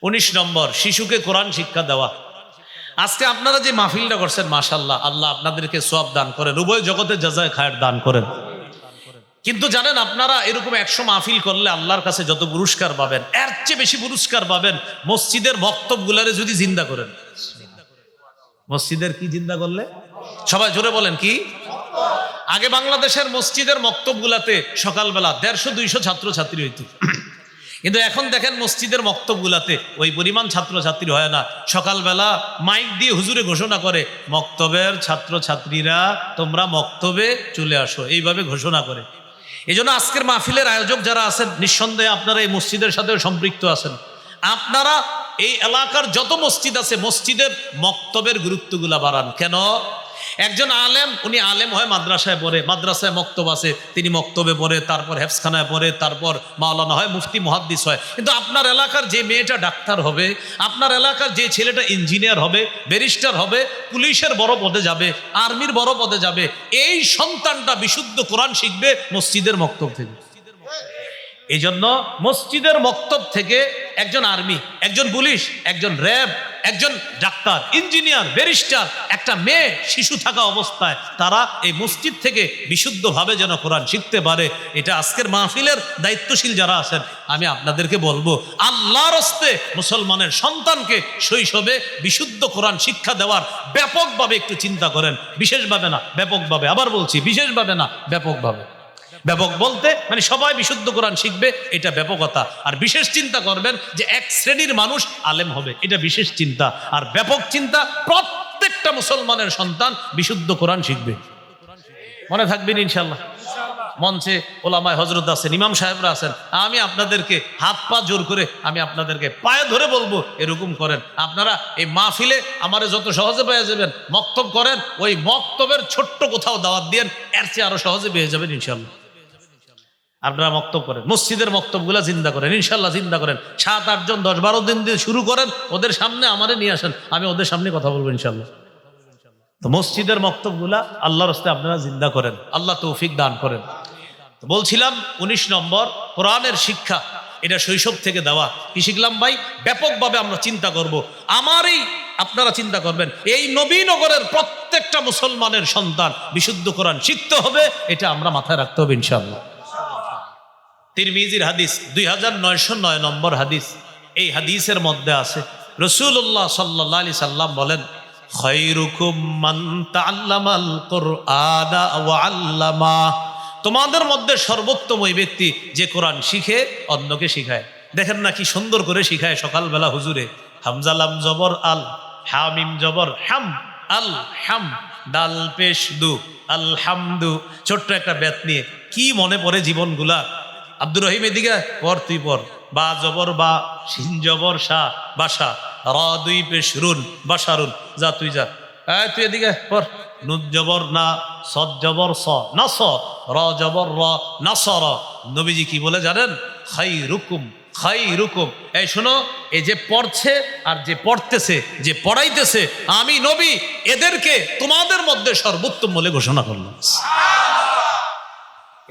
19 নম্বর, শিশুকে কোরআন শিক্ষা দেওয়া। আজকে আপনারা যে মাহফিলটা করছেন, মাশাআল্লাহ, আল্লাহ আপনাদেরকে সওয়াব দান করেন, উভয় জগতে জাযায়ে খায়ের দান করেন। কিন্তু জানেন আপনারা এরকম 100 মাহফিল করলে আল্লাহর কাছে যত পুরস্কার পাবেন, এর চেয়ে বেশি পুরস্কার পাবেন মসজিদের বক্তব্যগুলারে যদি জিন্দা করেন। মসজিদের কি জিন্দা করলে? সবাই জোরে বলেন কি? আগে বাংলাদেশের মসজিদের বক্তব্যগুলাতে সকালবেলা 150-200 ছাত্রছাত্রী হইতো, কিন্তু এখন দেখেন মসজিদের মক্তবগুলাতে ওই পরিমাণ ছাত্রছাত্রী হয় না। সকালবেলা মাইক দিয়ে হুজুরে ঘোষণা করে, মক্তবের ছাত্রছাত্রীরা তোমরা মক্তবে চলে আসো, এইভাবে ঘোষণা করে। এই জন্য আজকের মাহফিলের আয়োজক যারা আছেন, নিঃসন্দেহে আপনারা এই মসজিদের সাথে সম্পৃক্ত আছেন। আপনারা এই এলাকার যত মসজিদ আছে মসজিদের মক্তবের গুরুত্বগুলা বাড়ান। কেন? একজন আলেম, উনি আলেম হয় মাদ্রাসায় পড়ে, মাদ্রাসায় মক্তব আছে, তিনি মক্তবে পড়ে, তারপর হেফজখানায় পড়ে, তারপর মাওলানা হয়, মুফতি মুহাদ্দিস হয়। কিন্তু আপনার এলাকার যে মেয়েটা ডাক্তার হবে, আপনার এলাকার যে ছেলেটা ইঞ্জিনিয়ার হবে, ব্যারিস্টার হবে, পুলিশের বড় পদে যাবে, আর্মির বড় পদে যাবে, এই সন্তানটা বিশুদ্ধ কোরআন শিখবে মসজিদের মক্তব থেকে। এই জন্য মসজিদের মক্তব থেকে একজন আর্মি, একজন পুলিশ, একজন র্যাব, একজন ডাক্তার, ইঞ্জিনিয়ার, ব্যারিস্টার, একটা মেয়ে শিশু থাকা অবস্থায় তারা এই মসজিদ থেকে বিশুদ্ধভাবে যেন কোরআন শিখতে পারে, এটা আজকের মাহফিলের দায়িত্বশীল যারা আছেন আমি আপনাদেরকে বলবো, আল্লাহর হস্তে মুসলমানের সন্তানকে শৈশবে বিশুদ্ধ কোরআন শিক্ষা দেওয়ার ব্যাপকভাবে একটু চিন্তা করেন। বিশেষভাবে না, ব্যাপকভাবে। আবার বলছি, বিশেষভাবে না, ব্যাপকভাবে। ব্যাপক বলতে মানে সবাই বিশুদ্ধ কোরআন শিখবে, এটা ব্যাপকতা। আর বিশেষ চিন্তা করবেন যে 1 শ্রেণীর মানুষ আলেম হবে, এটা বিশেষ চিন্তা। আর ব্যাপক চিন্তা, প্রত্যেকটা মুসলমানের সন্তান বিশুদ্ধ কোরআন শিখবে। মনে থাকবেন ইনশাল্লাহ। মঞ্চে ওলামায়ে হযরত আছেন, ইমাম সাহেবরা আছেন, আমি আপনাদেরকে হাত পা জোর করে আমি আপনাদেরকে পায়ে ধরে বলবো এরকম করেন। আপনারা এই মাহফিলে আমারে যত সহজে পেয়ে যাবেন, মক্তব করেন, ওই মক্তবের ছোট্ট কোথাও দাওয়াত দিয়েন, এর চেয়ে আরো সহজে পেয়ে যাবেন ইনশাল্লাহ। আপনারা মক্তব করেন, মসজিদের মক্তবগুলা জিন্দা করেন, ইনশাল্লাহ জিন্দা করেন। 7-8 জন 10-12 দিন দিয়ে শুরু করেন, ওদের সামনে আমারে নিয়ে আসেন, আমি ওদের সামনে কথা বলবো ইনশাল্লাহ। তো মসজিদের মক্তবগুলা আল্লাহর রাস্তায় আপনারা জিন্দা করেন, আল্লাহ তৌফিক দান করেন। তো বলছিলাম 19 নম্বর, কোরআনের শিক্ষা, এটা শৈশব থেকে দেওয়া। কি শিখলাম ভাই? ব্যাপকভাবে আমরা চিন্তা করব। আমারই আপনারা চিন্তা করবেন, এই নবীনগরের প্রত্যেকটা মুসলমানের সন্তান বিশুদ্ধ কোরআন শিখতে হবে, এটা আমরা মাথায় রাখতে হবে ইনশাআল্লাহ। তিরমিজির হাদিস 2909 নম্বর হাদিস। এই হাদিসের মধ্যে আছে রাসূলুল্লাহ সাল্লাল্লাহু আলাইহি সাল্লাম বলেন, খায়রুকুম মান তাআল্লামাল কুরআনা ওয়া আল্লামা, তোমাদের মধ্যে সর্বোত্তম ওই ব্যক্তি যে কোরআন শিখে অন্যকে শিখায়। দেখেন না কি সুন্দর করে শিখায় সকালবেলা হুজুরে। হামজা লাম জবর আল, হামিম জবর হাম, আল হাম, দাল পেশ দু, আলহামদু, ছোট্ট একটা বেত নিয়ে কি মনে পড়ে জীবনগুলা। আব্দুর রহিম এদিকে পর, তুই পর, বা জবর বা, শিন জবর শাহ, বাসা, র 2 পেশ রুন, বাসারুন, যা তুই যা, তুই এদিকে পর, নুন জবর না, সদ জবর স, নাস, র জবর র, নাসর। নবীজি কি বলে জানেন? খায়রুকুম খায়রুকুম, এই শোনো, এই যে পড়ছে আর যে পড়তেছে, যে পড়াইতেছে, আমি নবী এদেরকে তোমাদের মধ্যে সর্বোত্তম বলে ঘোষণা করলাম।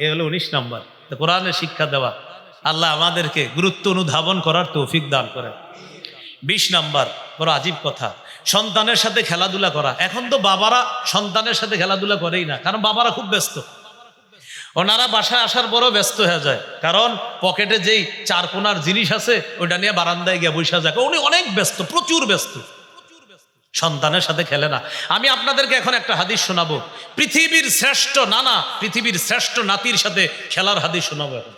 এ হলো 19 নম্বর, কোরআনের শিক্ষা দেওয়া। আল্লাহ আমাদেরকে গুরুত্ব অনুধাবন করার তৌফিক দান করে। 20 নম্বর, বড় আজীব কথা, সন্তানের সাথে খেলাধুলা করা। এখন তো বাবারা সন্তানের সাথে খেলাধুলা করেই না, কারণ বাবারা খুব ব্যস্ত। ওনারা বাসায় আসার পরও ব্যস্ত হয়ে যায়, কারণ পকেটে যেই 4 কোনার জিনিস আছে ওইটা নিয়ে বারান্দায় গিয়ে বসে যায়। উনি অনেক ব্যস্ত, প্রচুর ব্যস্ত, সন্তানের সাথে খেলে না। আমি আপনাদেরকে এখন একটা হাদিস শোনাবো, পৃথিবীর শ্রেষ্ঠ নানা, পৃথিবীর শ্রেষ্ঠ নাতির সাথে খেলার হাদিস শোনাবো এখন।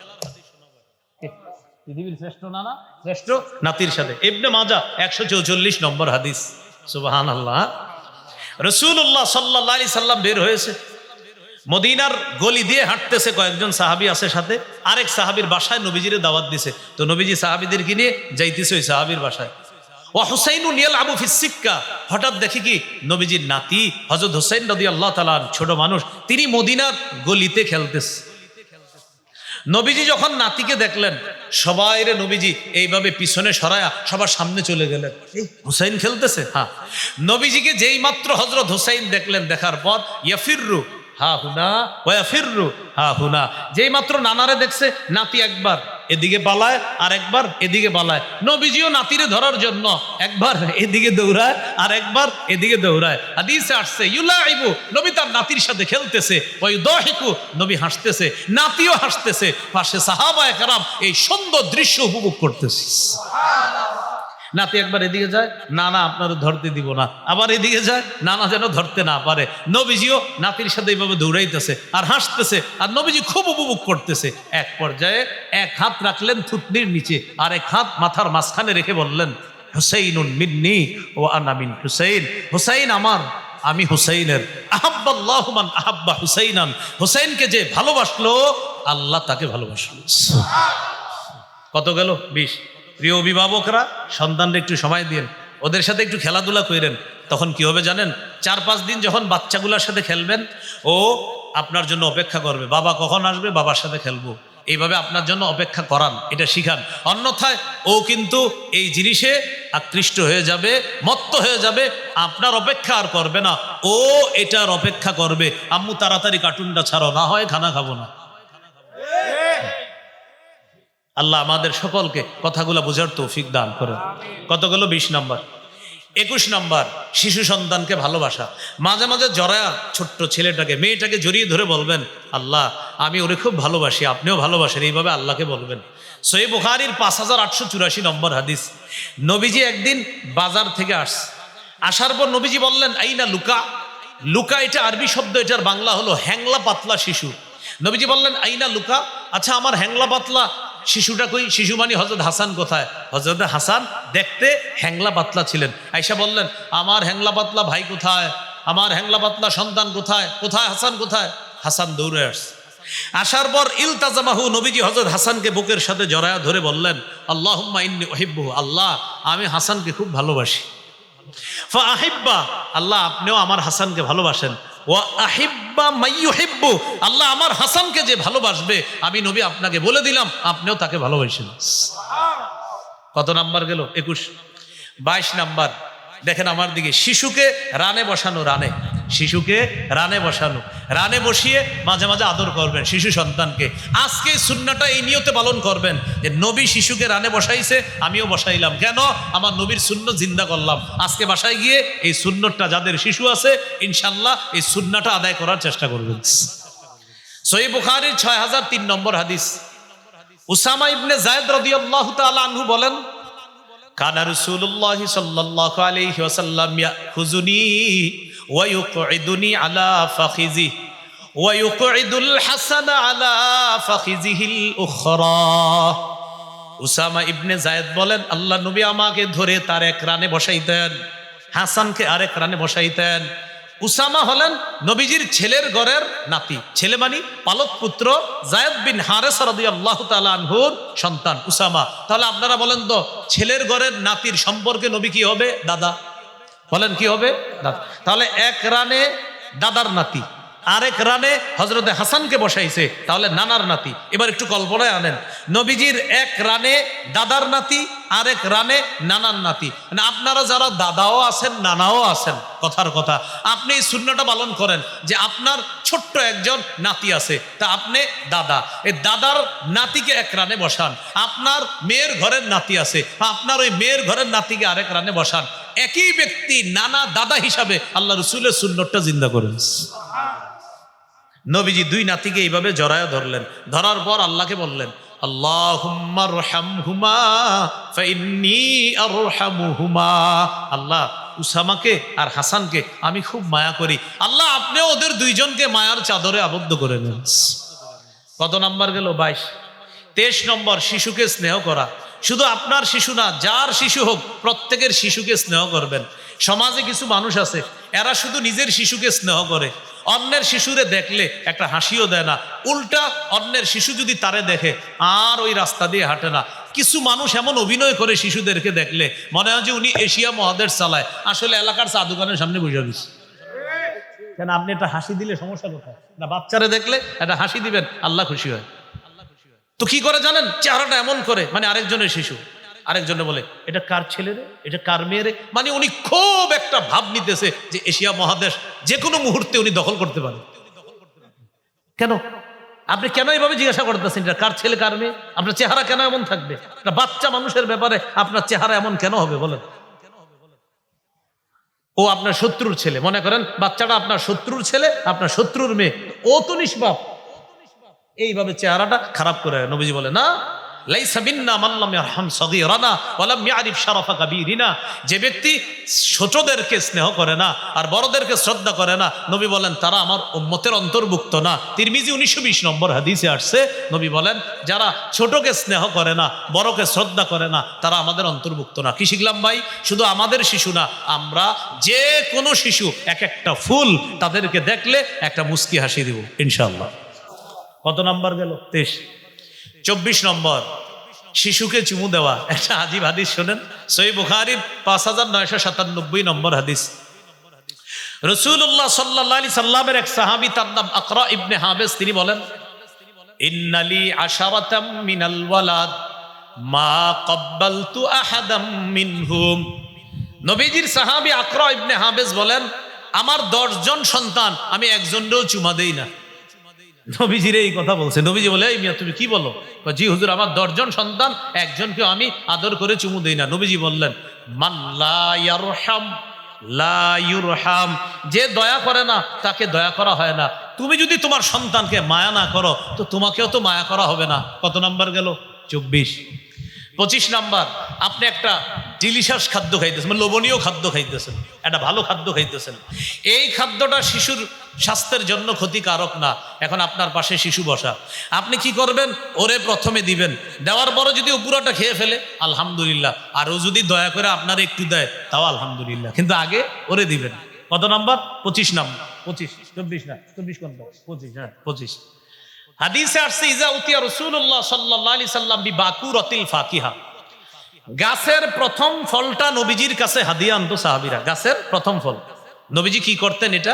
পৃথিবীর শ্রেষ্ঠ নানা, শ্রেষ্ঠ নাতির সাথে, ইবনে মাজাহ 144 নম্বর হাদিস। সুবহানাল্লাহ। রাসূলুল্লাহ সাল্লাল্লাহু আলাইহি সাল্লাম বের হয়েছে, মদিনার গলি দিয়ে হাঁটতেছে, কয়েকজন সাহাবী আছে সাথে, আরেক সাহাবীর বাসায় নবীজির দাওয়াত দিছে। তো নবীজি সাহাবীদেরকে নিয়ে যাইতেছে ওই সাহাবীর বাসায়। ও হুসাইনুন ইয়ালআবু ফিস সিক্কা, হঠাৎ দেখি কি নবীজির নাতি হযরত হুসাইন রাদিয়াল্লাহু তাআলা, ছোট মানুষ, তিনি মদিনার গলিতে খেলতেছে। নবীজি যখন নাতিকে দেখলেন, সবাইরে নবীজি এইভাবে পিছনে সরায়া সবার সামনে চলে গেলেন। এই হুসাইন খেলতেছে। হ্যাঁ, নবীজিকে যেই মাত্র হযরত হুসাইন দেখলেন, দেখার পর ইয়াফিররু হা হুনা ওয়া ফিররু হা হুনা, যেই মাত্র নানারে দেখছে, নাতি একবার এদিকে পালায় আর একবার এদিকে পালায়। নবীজিও নাতিরে ধরার জন্য একবার এদিকে দৌড়ায় আর একবার এদিকে দৌড়ায়। হাদিসে আসছে ইউলাইবু, নবী তার নাতির সাথে খেলতেছে, ওয়া ইউদাহিকু, নবী হাসতেছে, নাতিও হাসতেছে, পাশে সাহাবায়ে কেরাম এই সুন্দর দৃশ্য উপভোগ করতেছে। নাতি একবার এদিকে যায়, নানা আপনার ধরতে দিব না, আবার এদিকে যায়, নানা যেন ধরতে না পারে। নবীজিও নাতির সাথে এইভাবে দৌড়াইতেছে আর হাসতেছে, আর নবীজি খুব উপভোগ করতেছে। এক পর্যায়ে এক হাত রাখলেন থুতনির নিচে, আর এক হাত মাথার মাঝখানে রেখে বললেন, হুসাইনুন মিন্নি ওয়া আনা মিন হুসাইন, হুসাইন আমার, আমি হুসাইনের। আহাব্বাল্লাহু মান আহাব্বা হুসাইনান, হুসাইনকে যে ভালোবাসলো আল্লাহ তাকে ভালোবাসলো। কত গেল? 20। প্রিয় অভিভাবকরা, সন্তানরা একটু সময় দিন, ওদের সাথে একটু খেলাধুলা করেন। তখন কি হবে জানেন? 4-5 দিন যখন বাচ্চাগুলোর সাথে খেলবেন, ও আপনার জন্য অপেক্ষা করবে, বাবা কখন আসবে, বাবার সাথে খেলবো। এইভাবে আপনার জন্য অপেক্ষা করান, এটা শিখান। অন্যথায় ও কিন্তু এই জিনিসে আকৃষ্ট হয়ে যাবে, মত্ত হয়ে যাবে, আপনার অপেক্ষা আর করবে না, ও এটার অপেক্ষা করবে। আম্মু তাড়াতাড়ি কার্টুনটা ছাড়ো, না হয় খানা খাবো না। আল্লাহ আমাদের সকলকে কথাগুলো বোঝার তৌফিক দান করেন। কতগুলো? 20 নম্বর। 21 নম্বর, শিশু সন্তানকে ভালোবাসা। মাঝে মাঝে জড়ায়া ছোট্ট ছেলেটাকে, মেয়েটাকে জড়িয়ে ধরে বলবেন, আল্লাহ আমি ওরে খুব ভালোবাসি, আপনিও ভালোবাসেন, এইভাবে আল্লাহকে বলবেন। সহিহ বুখারীর 5884 নম্বর হাদিস। নবীজি একদিন বাজার থেকে আসার পর নবীজি বললেন, আইনা লুকা। লুকা এটা আরবি শব্দ, এটার বাংলা হলো হ্যাংলা পাতলা শিশু। নবীজি বললেন, আইনা লুকা, আচ্ছা আমার হ্যাংলা পাতলা শিশুটা কই? শিশু মানে হযরত হাসান কোথায়? হযরত হাসান দেখতে হ্যাংলা পাতলা ছিলেন। আয়েশা বললেন, আমার হ্যাংলা পাতলা ভাই কোথায়? আমার হ্যাংলা পাতলা সন্তান কোথায়? কোথায় হাসান, কোথায়? হাসান দৌড়ে আসছে। আসার পর ইলতাজামাহু, নবীজি হযরত হাসানকে বুকের সাথে জড়ায়া ধরে বললেন, আল্লাহুম্মা ইন্নী উহিব্বুহু, আল্লাহ আমি হাসানকে খুব ভালোবাসি। ফা আহিব্বা, আল্লাহ আপনিও আমার হাসানকে ভালোবাসেন। ওয়া আহিব্বা মাইয়ুহিব্বু, আল্লাহ আমার হাসানকে যে ভালোবাসবে আমি নবী আপনাকে বলে দিলাম, আপনিও তাকে ভালোবাসেন। কত নাম্বার গেল? 21। 22 নাম্বার, দেখেন আমার দিকে, শিশুকে রানে বসানো, রানে, শিশুকে রানে বসানো, রানে বসিয়ে মাঝে মাঝে আদর করবেন শিশু সন্তানকে। আজকে সুন্নাহটা এই নিয়তে পালন করবেন যে নবী শিশুকে রানে বসাইছে, আমিও বসাইলাম। কেন? আমার নবীর সুন্নাহ জিন্দা করলাম। আজকে বাসায় গিয়ে এই সুন্নাহটা, যাদের শিশু আছে ইনশাআল্লাহ এই সুন্নাহটা আদায় করার চেষ্টা করবেন। সহিহ বুখারীর 6003 নম্বর হাদিস। উসামা ইবনে যায়েদ রাদিয়াল্লাহু তাআলা আনহু বলেন, কানা রাসূলুল্লাহ সাল্লাল্লাহু আলাইহি ওয়াসাল্লাম ইয়াখুযুনি ওয়া ইউকঈদুনি আলা ফাখিজি ওয়া ইউকঈদুল হাসান আলা ফাখিজিহিল উখরা। উসামা ইবনে যায়েদ বলেন, আল্লাহ নবী আমাকে ধরে তার এক রানে বসাইতেন, হাসানকে আরেক রানে বসাইতেন। উসামা হলেন নবীজির ছেলের ঘরের নাতি, ছেলে মানে পালক পুত্র যায়েদ বিন হারেসা রাদিয়াল্লাহু তাআলা আনহুর সন্তান উসামা। তাহলে আপনারা বলেন তো, ছেলের ঘরের নাতির সম্পর্কে নবী কি হবে? দাদা। বলেন কি হবে? দাদা। তাহলে এক রানে দাদার নাতি, আরেক রানে হজরতে হাসানকে বসাইছে, তাহলে নানার নাতি। এবার একটু কল্পনায় আনেন, নবীজির এক রানে দাদার নাতি, আরেক রানে নানার নাতি। মানে আপনারা যারা দাদাও আছেন নানাও আছেন, কথার কথা, আপনি এই সুন্নাহটা পালন করেন যে আপনার ছোট্ট একজন নাতি আছে, তা আপনি দাদা, এই দাদার নাতিকে এক রানে বসান। আপনার মেয়ের ঘরের নাতি আছে, আপনার ওই মেয়ের ঘরের নাতিকে আরেক রানে বসান। একই ব্যক্তি নানা দাদা হিসাবে আল্লাহ রসুলের সুন্নতটা জিন্দা করেন। নবীজি দুই নাতিকে এইভাবে জড়ায় ধরলেন, ধরার পর আল্লাহকে বললেন, আল্লাহুম্মা আরহামহুমা ফাইন্নী আরহামুহুমা। আল্লাহ, উসামাকে আর হাসানকে আমি খুব মায়া করি, আল্লাহ আপনি ওদের দুইজনকে মায়ার চাদরে আবদ্ধ করে নেন। কত নাম্বার গেল? 22। 23 নম্বর, শিশুকে স্নেহ করা। শুধু আপনার শিশু না, যার শিশু হোক প্রত্যেকের শিশুকে স্নেহ করবেন। সমাজে কিছু মানুষ আছে, এরা শুধু নিজের শিশুকে স্নেহ করে, অন্যের শিশুরে দেখলে একটা হাসিও দেয় না, উল্টা অন্যের শিশু যদি তারে দেখে আর ওই রাস্তা দিয়ে হাঁটে না। কিছু মানুষ এমন অভিনয় করে শিশুদেরকে দেখলে মনে হয় যে উনি এশিয়া মহাদেশ চালায়, আসলে এলাকার চা দোকানের সামনে বসে গেছে। কেন আপনি একটা হাসি দিলে সমস্যা কোথায়? না, বাচ্চারে দেখলে একটা হাসি দিবেন, আল্লাহ খুশি হয়। তো কি করে জানেন? চেহারাটা এমন করে, মানে আরেকজনের শিশু আরেকজনে বলে এটা কার ছেলে রে, এটা কার মেয়ে রে, মানে উনি খুব একটা ভাব নিতেছে যে এশিয়া মহাদেশ যে কোনো মুহূর্তে উনি দখল করতে পারে। কেন? আপনি কেন এইভাবে জিজ্ঞাসা করতেছেন এটা কার ছেলে কার মেয়ে? আপনার চেহারা কেন এমন থাকবে? একটা বাচ্চা মানুষের ব্যাপারে আপনার চেহারা এমন কেন হবে বলেন? ও আপনার শত্রুর ছেলে, মনে করেন বাচ্চাটা আপনার শত্রুর ছেলে, আপনার শত্রুর মেয়ে, ও তো নিষ্পাপ। এইভাবে চেহারাটা খারাপ করে নবীজি বলে না, লাইসা মিন্না মান লাম ইয়ারহাম সগীরানা ওয়া লাম ইয়ারিফ শারাফা কাবীরিনা। যে ব্যক্তি ছোটদেরকে স্নেহ করে না আর বড়দেরকে শ্রদ্ধা করে না, নবী বলেন তারা আমার উম্মতের অন্তর্ভুক্ত না। তিরমিজি 1920 নম্বর হাদিসে আসছে, নবী বলেন যারা ছোটকে স্নেহ করে না, বড়কে শ্রদ্ধা করে না, তারা আমাদের অন্তর্ভুক্ত না। কি শিখলাম ভাই? শুধু আমাদের শিশু না, আমরা যে কোনো শিশু, এক একটা ফুল, তাদেরকে দেখলে একটা মুস্কি হাসি দিব ইনশাআল্লাহ। কত নাম্বার গেল? 23। 24 নম্বর, শিশুকে চুমু দেওয়া। একটা আজীব হাদিস শোনেন, সহিহ বুখারীর 5997 নম্বর হাদিস। রাসূলুল্লাহ সাল্লাল্লাহু আলাইহি সাল্লামের এক সাহাবী, তার নাম আকরা ইবনে হাবেস, তিনি বলেন ইন্নালি আশারাতাম মিনাল ওয়ালাদ মা ক্বাব্বালতু আহাদাম মিনহুম। নবীজির সাহাবী আকরা ইবনে হাবেস বলেন আমার 10 জন সন্তান, আমি একজনেরও চুমা দেই না। নবীজির এই কথা বলছে। নবীজি বলে এই মিয়া তুমি কি বলো? জি হুজুর, আমার 10 জন সন্তান, একজনকে আমি আদর করে চুমু দেই না। নবীজি বললেন মান লা ইয়ারহাম লা ইউরহাম, যে দয়া করে না তাকে দয়া করা হয় না। তুমি যদি তোমার সন্তানকে মায়া না করো তো তোমাকেও তো মায়া করা হবে না। কত নাম্বার গেল? 24। 25 নাম্বার, আপনি একটা ডিলিশাস খাদ্য খাইতেছেন, লোভনীয় খাদ্য খাইতেছেন, একটা ভালো খাদ্য খাইতেছেন, এই খাদ্যটা শিশুর স্বাস্থ্যের জন্য ক্ষতিকারক না। এখন আপনার পাশে শিশু বসা, আপনি কি করবেন? ওরে প্রথমে দিবেন, দেওয়ার পরে যদি ও পুরোটা খেয়ে ফেলে আলহামদুলিল্লাহ, আর ও যদি দয়া করে আপনার একটু দেয় তাও আলহামদুলিল্লাহ, কিন্তু আগে ওরে দিবেন। কত নাম্বার? 25 নাম্বার। 25, 24 না, 24 কোনটা? 25, হ্যাঁ 25। হাদিসে আসছে ইজা উতিয়া রাসূলুল্লাহ সাল্লাল্লাহু আলাইহি সাল্লাম বিবাকুরাতিল ফাকিহা, গাছের প্রথম ফলটা নবীজির কাছে হাদিয়া আনতো সাহাবীরা। গাছের প্রথম ফল নবীজি কি করতেন? এটা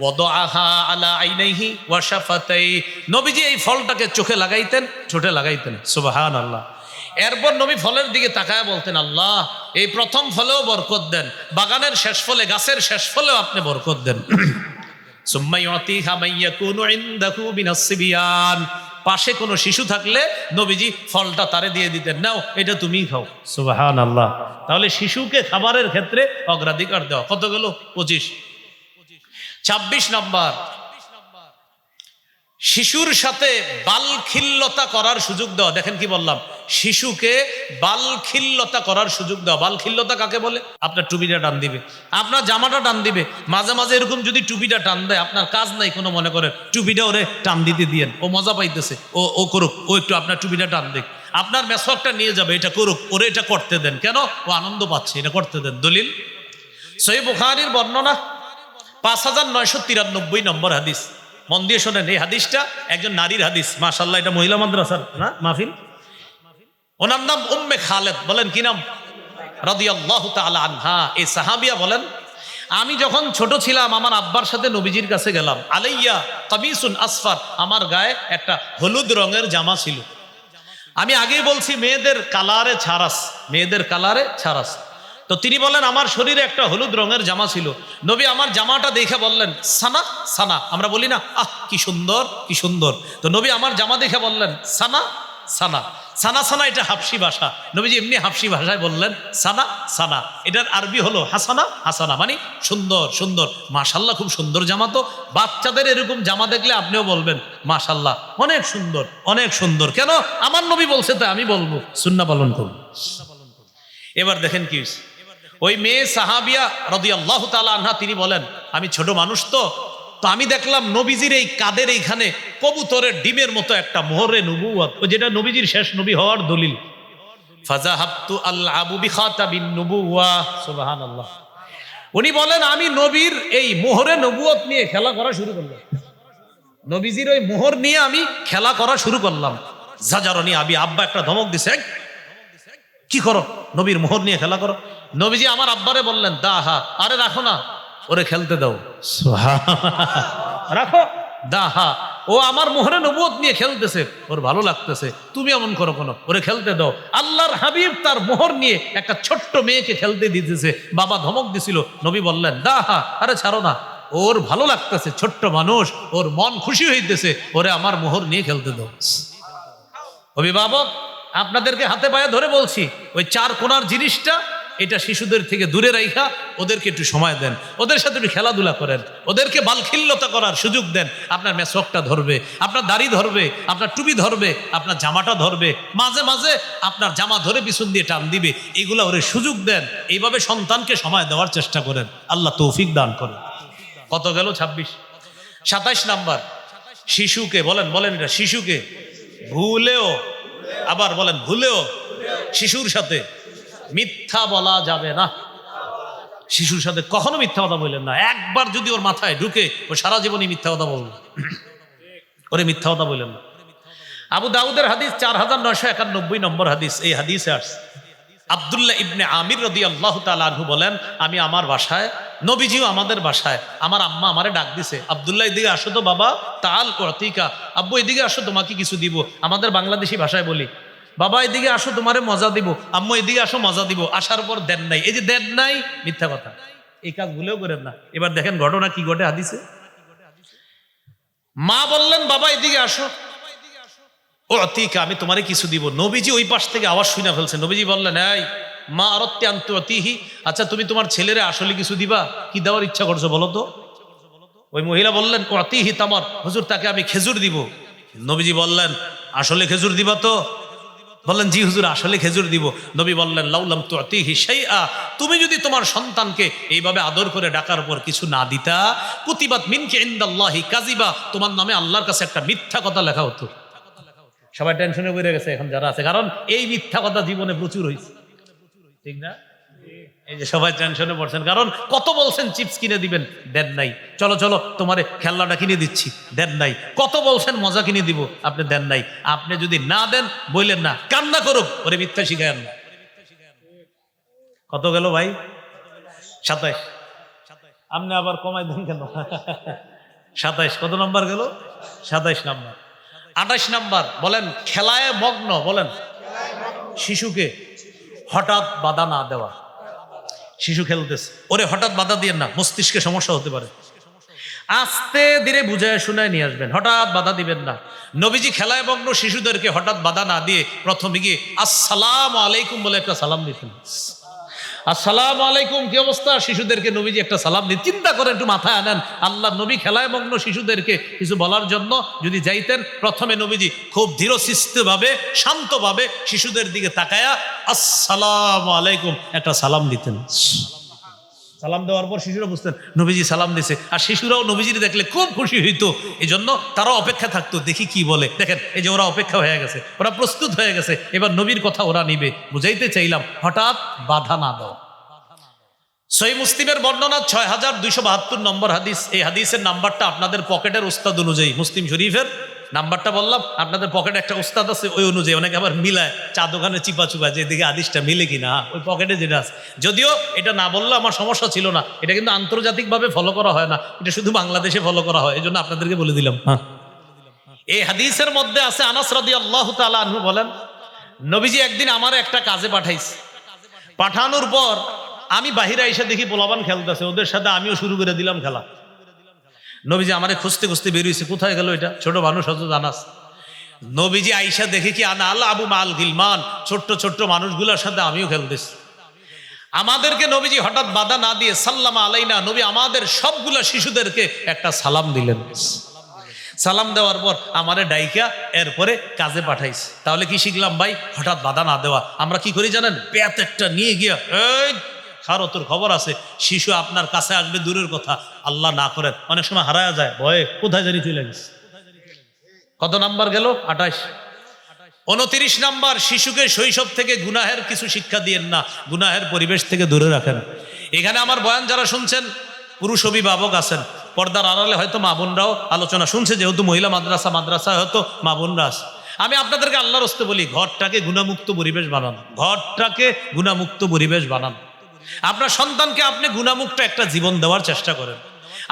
ওয়াদাআহা আলা আইনাইহি ওয়া শাফাতাই, নবীজি এই ফলটাকে চোখে লাগাইতেন, ঠোঁটে লাগাইতেন। সুবহানাল্লাহ। এরপর নবী ফলের দিকে তাকায় বলতেন আল্লাহ এই প্রথম ফলেও বরকত দেন, বাগানের শেষ ফলে, গাছের শেষ ফলেও আপনি বরকত দেন। সুম্মা ইউতিহা মাইয়াকুনু ইনদাহু মিনাস সিবিয়ান, পাশে কোনো শিশু থাকলে নবীজি ফলটা তারে দিয়ে দিতেন, নাও এটা তুমিই খাও। সুবহানাল্লাহ। তাহলে শিশুকে খাবারের ক্ষেত্রে অগ্রাধিকার দেওয়া। কত গেল? 25। 26 নাম্বার, শিশুর সাথে বালখিল্যতা করার সুযোগ দেওয়া। দেখেন কি বললাম, শিশুকে বালখিল্যতা করার সুযোগ দেওয়া। বালখিল্যতা কাকে বলে? আপনার টুপিটা টান দিবে, আপনার জামাটা টান দিবে, মাঝে মাঝে এরকম যদি টুপিটা টান দেয়, আপনার কাজ নাই কোনো, মনে করেন টুপিটা ওরে টান দিতে দিয়েন, ও মজা পাইতেছে, ও করুক, ও একটু আপনার টুপিটা টান দেখ, আপনার মেসওয়াকটা নিয়ে যাবে, এটা করুক, ওরে এটা করতে দেন। কেন? ও আনন্দ পাচ্ছে, এটা করতে দেন। দলিল সহিহ বুখারীর বর্ণনা 5993 নম্বর হাদিস। মন দিয়ে শোনেন, এই হাদিসটা একজন নারীর হাদিস, মাশাআল্লাহ, এটা মহিলা মাদ্রাসার না মাহফিল। ওনার নাম উম্মে খালেদ। বলেন কি নাম? রাদিয়াল্লাহু তাআলা আনহা। এই সাহাবিয়া বলেন আমি যখন ছোট ছিলাম আমার আব্বার সাথে নবীজির কাছে গেলাম, আলাইয়া কামিসুন আসফার, আমার গায়ে একটা হলুদ রঙের জামা ছিল। আমি আগেই বলছি মেয়েদের কালারে ছাড়াস, মেয়েদের কালারে ছাড়াস। তো তিনি বলেন আমার শরীরে একটা হলুদ রঙের জামা ছিল। নবী আমার জামাটা দেখে বললেন সানা সানা, আমরা বলি না আহ কি সুন্দর কি সুন্দর, তো নবী আমার জামা দেখে বললেন সানা সানা। সানা সানা এটা হাফসি ভাষা, নবীজি এমনি হাফসি ভাষায় বললেন সানা সানা। এটার আরবি হলো হাসানা হাসানা, মানে সুন্দর সুন্দর। মাশাল্লাহ খুব সুন্দর জামা। তো বাচ্চাদের এরকম জামা দেখলে আপনিও বলবেন মাশাল্লাহ অনেক সুন্দর অনেক সুন্দর। কেন? আমার নবী বলছে তাই আমি বলবো, সুন্নাহ পালন করব। এবার দেখেন কি হয়েছে, ওই মেয়ে সাহাবিয়া রাদিয়াল্লাহু তাআলা আনহা তিনি বলেন আমি ছোট মানুষ তো আমি দেখলাম নবীজির এই কাদের এইখানে কবুতরের ডিমের মতো একটা মোহরে নবুয়ত, ও যেটা নবীজির শেষ নবী হওয়ার দলিল। ফাযাহাবতু আলআবু বিখাতাবিন নবুওয়া, সুবহানাল্লাহ। উনি বলেন আমি নবীর এই মোহরে নবুয়ত নিয়ে খেলা করা শুরু করলাম, নবীজির ওই মোহর নিয়ে আমি খেলা করা শুরু করলাম। জাজারনি আবি, আব্বা একটা ধমক দিছে, কি করো? নবীর মোহর নিয়ে খেলা করো। নবীজি আমার আব্বারে বললেন দাহা, আরে রাখো না, ওরে খেলতে দাও, রাখো দাহা, ও আমার মোহরে নবুয়ত নিয়ে খেলতেছে, ওর ভালো লাগতেছে, তুমি এমন করো কোনো, ওরে খেলতে দাও। আল্লাহর হাবিব তার মোহর নিয়ে একটা ছোট্ট মেয়েকে খেলতে দিতেছে, বাবা ধমক দিছিল, নবী বললেন দাহা, আরে ছাড়ো না, ওর ভালো লাগতেছে, ছোট্ট মানুষ, ওর মন খুশি হইতেছে, ওরে আমার মোহর নিয়ে খেলতে দাও। অভিভাবক আপনাদেরকে হাতে পায়ে ধরে বলছি, ওই চার কোণার জিনিসটা এটা শিশুদের থেকে দূরে রাখা ওদেরকে একটু সময় দেন, ওদের সাথে একটু খেলাধুলা করেন, ওদেরকে বালখিল্যতা করার সুযোগ দেন। আপনার মেসওয়াকটা ধরবে, আপনার দাড়ি ধরবে, আপনার টুপি ধরবে, আপনার জামাটা ধরবে, মাঝে মাঝে আপনার জামা ধরে পিছন দিয়ে টান দিবে, এগুলো ওরে সুযোগ দেন। এইভাবে সন্তানকে সময় দেওয়ার চেষ্টা করেন, আল্লাহ তৌফিক দান করেন। কত গেল? 26। 27 নাম্বার, শিশুকে বলেন, বলেন এটা শিশুকে ভুলেও, আবার বলেন ভুলেও শিশুর সাথে মিথ্যা বলা যাবে না। শিশুর সাথে কখনো মিথ্যা কথা বললেন না। একবার যদি ওর মাথায় ঢুকে ও সারা জীবনই মিথ্যা কথা বলল, ওরে মিথ্যা কথা বললেন না। আবু দাউদের হাদিস 4991 নম্বর হাদিস, এই হাদিসে আসছে আব্দুল্লাহ ইবনে আমির রাদিয়াল্লাহু তাআলা আনহু বলেন আমি আমার বাসায়, নবীজিও আমাদের বাসায়, আমার আম্মা আমারে ডাক দিছে, আব্দুল্লাহ এদিকে আসো তো বাবা, তাল উতিকা, আব্বু এদিকে আসো তোমাকে কিছু দিব। আমাদের বাংলাদেশি ভাষায় বলি বাবা এদিকে আসো তোমারে মজা দিব, আম্মু এদিকে আসো মজা দিব। আসার পর দেন নাই, এই যে দেন নাই মিথ্যা কথা, এই কাজ ভুলেও করেন না। এবার দেখেন ঘটনা কি ঘটে হাদিসে। মা বললেন বাবা এদিকে আসো, ও অতিকা আমি তোমারে কিছু দিব। নবীজি ওই পাশ থেকে আওয়াজ শুনে ফেলছে, নবীজি বললেন এই মা আরত্তি আন্তু অতিহি, আচ্ছা তুমি তোমার ছেলেরে আসলে কিছু দিবা, কি দেওয়ার ইচ্ছা করছো বলো তো? ওই মহিলা বললেন অতিহি তামার, হুজুর তাকে আমি খেজুর দিব। নবীজি বললেন আসলে খেজুর দিবা তো? বললেন জি হুজুর আসলে খেজুর দিব। নবী বললেন লাউলাম তুতিহি শাইআ, তুমি যদি তোমার সন্তানকে এইভাবে আদর করে ডাকার পর কিছু না দিতা, কুতিবাত মিনকি ইনদাল্লাহি কাযিবা, তোমার নামে আল্লাহর কাছে একটা মিথ্যা কথা লেখা হতো। সবাই টেনশনে পড়ে গেছে এখন যারা আছে, কারণ এই মিথ্যা কথা জীবনে প্রচুর হয়েছে, ঠিক না? এই যে সবাই টেনশনে পড়ছেন, কারণ কত বলছেন চিপস কিনে দিবেন, দেন নাই। চলো চলো তোমারে খেলনাটা কিনে দিচ্ছি, দেন নাই। কত বলছেন মজা কিনে দিব, আপনি দেন নাই। আপনি যদি না দেন বললেন না, কান্না করুক, ওরে মিথ্যা শিখায়েন না। কত গেল ভাই? 27। আপনি আবার কমাই দেন কেন? 27 কত নাম্বার গেল? 27 নাম্বার। 28 নাম্বার বলেন খেলায় মগ্ন, বলেন শিশুকে হঠাৎ বাধা না দেওয়া। শিশু খেলতেছে, ওরে হঠাৎ বাধা দিয়েন না, মস্তিষ্কে সমস্যা হতে পারে। আস্তে ধীরে বুঝায় শুনায় নিয়ে আসবেন, হঠাৎ বাধা দিবেন না। নবীজি খেলায় মগ্ন শিশুদেরকে হঠাৎ বাধা না দিয়ে প্রথমে গিয়ে আসসালামু আলাইকুম বলে একটা সালাম দিতেন। আসসালামু আলাইকুম, কি অবস্থা? শিশুদেরকে নবীজি একটা সালাম দিন। চিন্তা করে একটু মাথায় আনেন, আল্লাহ নবী খেলায় মগ্ন শিশুদেরকে কিছু বলার জন্য যদি যাইতেন, প্রথমে নবীজি খুব ধীরস্থিরভাবে শান্তভাবে শিশুদের দিকে তাকায়া আসসালামু আলাইকুম একটা সালাম দিতেন। সালাম দেওয়ার পর শিশুরা বুঝতেন নবীজি সালাম দিছে, আর শিশুরাও নবীজির দেখলে খুব খুশি হইতো। এই জন্য তারাও অপেক্ষা থাকতো, দেখি কি বলে। দেখেন এই যে ওরা অপেক্ষা হয়ে গেছে, ওরা প্রস্তুত হয়ে গেছে, এবার নবীর কথা ওরা নিবে। বুঝাইতে চাইলাম হঠাৎ বাধা না দাও। সহিহ মুসলিমের বর্ণনা 6272 নম্বর হাদিস। এই হাদিসের নাম্বারটা আপনাদের পকেটের উস্তাদ অনুযায়ী মুসলিম শরীফের নাম্বারটা বললাম, আপনাদের পকেটে একটা ওস্তাদ আছে, ওই অনুযায়ী অনেকে আবার মিলায় চা দোকানে চিপা চুপা যে এদিকে হাদিসটা মিলে কিনা, ওই পকেটে যেটা আছে। যদিও এটা না বললে আমার সমস্যা ছিল না, এটা কিন্তু আন্তর্জাতিকভাবে ফলো করা হয় না, এটা শুধু বাংলাদেশে ফলো করা হয়, এই জন্য আপনাদেরকে বলে দিলাম। হ্যাঁ, এই হাদিসের মধ্যে আছে, আনাস রাদিয়াল্লাহু তাআলা আনহু বলেন, নবীজি একদিন আমার একটা কাজে পাঠাইছে। পাঠানোর পর আমি বাহিরে এসে দেখি পোলাপান খেলতেছে, ওদের সাথে আমিও শুরু করে দিলাম খেলা। নবীজি আমারে খুঁজতে খুঁজতে বেরিয়েছে, কোথায় গেল এটা, ছোট মানুষ হয়তো জানাস। নবীজি আইসা দেখে কি আনা আল্লাহ আবু মাল গিলমান, ছোট্ট ছোট্ট মানুষগুলোর সাথে আমিও খেলতেছি। আমাদেরকে নবীজি হঠাৎ বাধা না দিয়ে সাল্লামা আলাইনা, নবী আমাদের সবগুলা শিশুদেরকে একটা সালাম দিলেন। সালাম দেওয়ার পর আমারে ডাইকা এরপরে কাজে পাঠাইছে। তাহলে কি শিখলাম ভাই? হঠাৎ বাধা না দেওয়া। আমরা কি করি জানেন? পেট একটা নিয়ে গিয়া, এই খারো তোর খবর আছে, শিশু আপনার কাছে আসবে দূরের কথা, আল্লাহ না করেন অনেক সময় হারায়া যায় ভয়ে, কোথায় জানি চলে গেছে। কত নাম্বার গেল? 28। 29 নাম্বার, শিশুকে শৈশব থেকে গুনাহের কিছু শিক্ষা দিয়েন না, গুনাহের পরিবেশ থেকে দূরে রাখেন। এখানে আমার বয়ান যারা শুনছেন, পুরুষ অভিভাবক আছেন, পর্দার আড়ালে হয়তো মা বোনরাও আলোচনা শুনছে, যেহেতু মহিলা মাদ্রাসায় হয়তো মা বোনরা আছে। আমি আপনাদেরকে আল্লাহর রাস্তে বলি, ঘরটাকে গুনামুক্ত পরিবেশ বানান, ঘরটাকে গুনামুক্ত পরিবেশ বানান। আপনার সন্তানকে আপনি গুনামুক্ত একটা জীবন দেওয়ার চেষ্টা করেন।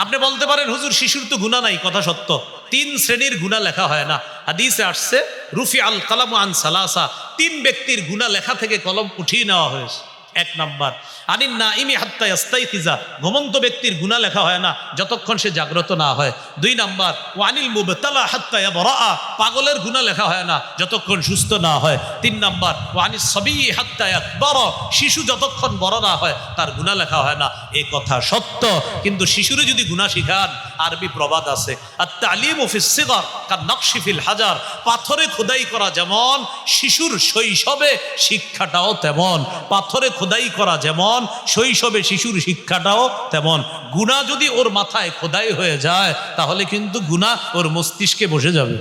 আপনি বলতে পারেন হুজুর শিশুর তো গুনাহ নাই, কথা সত্য। 3 শ্রেণীর গুনাহ লেখা হয় না, হাদিসে আসছে রুফি আল কালাম আন সালাসা, 3 ব্যক্তির গুনাহ লেখা থেকে কলম উঠিয়ে নেওয়া হয়েছে। 1 নাম্বার আনিন নাইমি হাত্তা ইয়াস্তাইকিজা, ঘুমন্ত ব্যক্তির গুনাহ লেখা হয় না যতক্ষণ সে জাগ্রত না হয়। 2 নাম্বার ওয়ানিল মুবতালা হাত্তা ইয়াবরা, পাগলের গুনাহ লেখা হয় না যতক্ষণ সুস্থ না হয়। 3 নাম্বার ওয়ানিস সাবী হাত্তা ইয়াকবার, শিশু যতক্ষণ বড় না হয় তার গুনাহ লেখা হয় না। এই কথা সত্য, কিন্তু শিশুরে যদি গুনাহ শিখান, আরবি প্রবাদ আছে আত-তালিমু ফিস সিগর কান-নকশি ফিল হাজার, পাথরে খোদাই করা যেমন, শিশুর শৈশবে শিক্ষাটাও তেমন। পাথরে খোদাই করা যেমন, শৈশবে শিশুর শিক্ষাটাও তেমন। গুনাহ যদি ওর মাথায় খোদাই হয়ে যায়, তাহলে কিন্তু গুনাহ ওর মস্তিষ্কে বসে যাবে।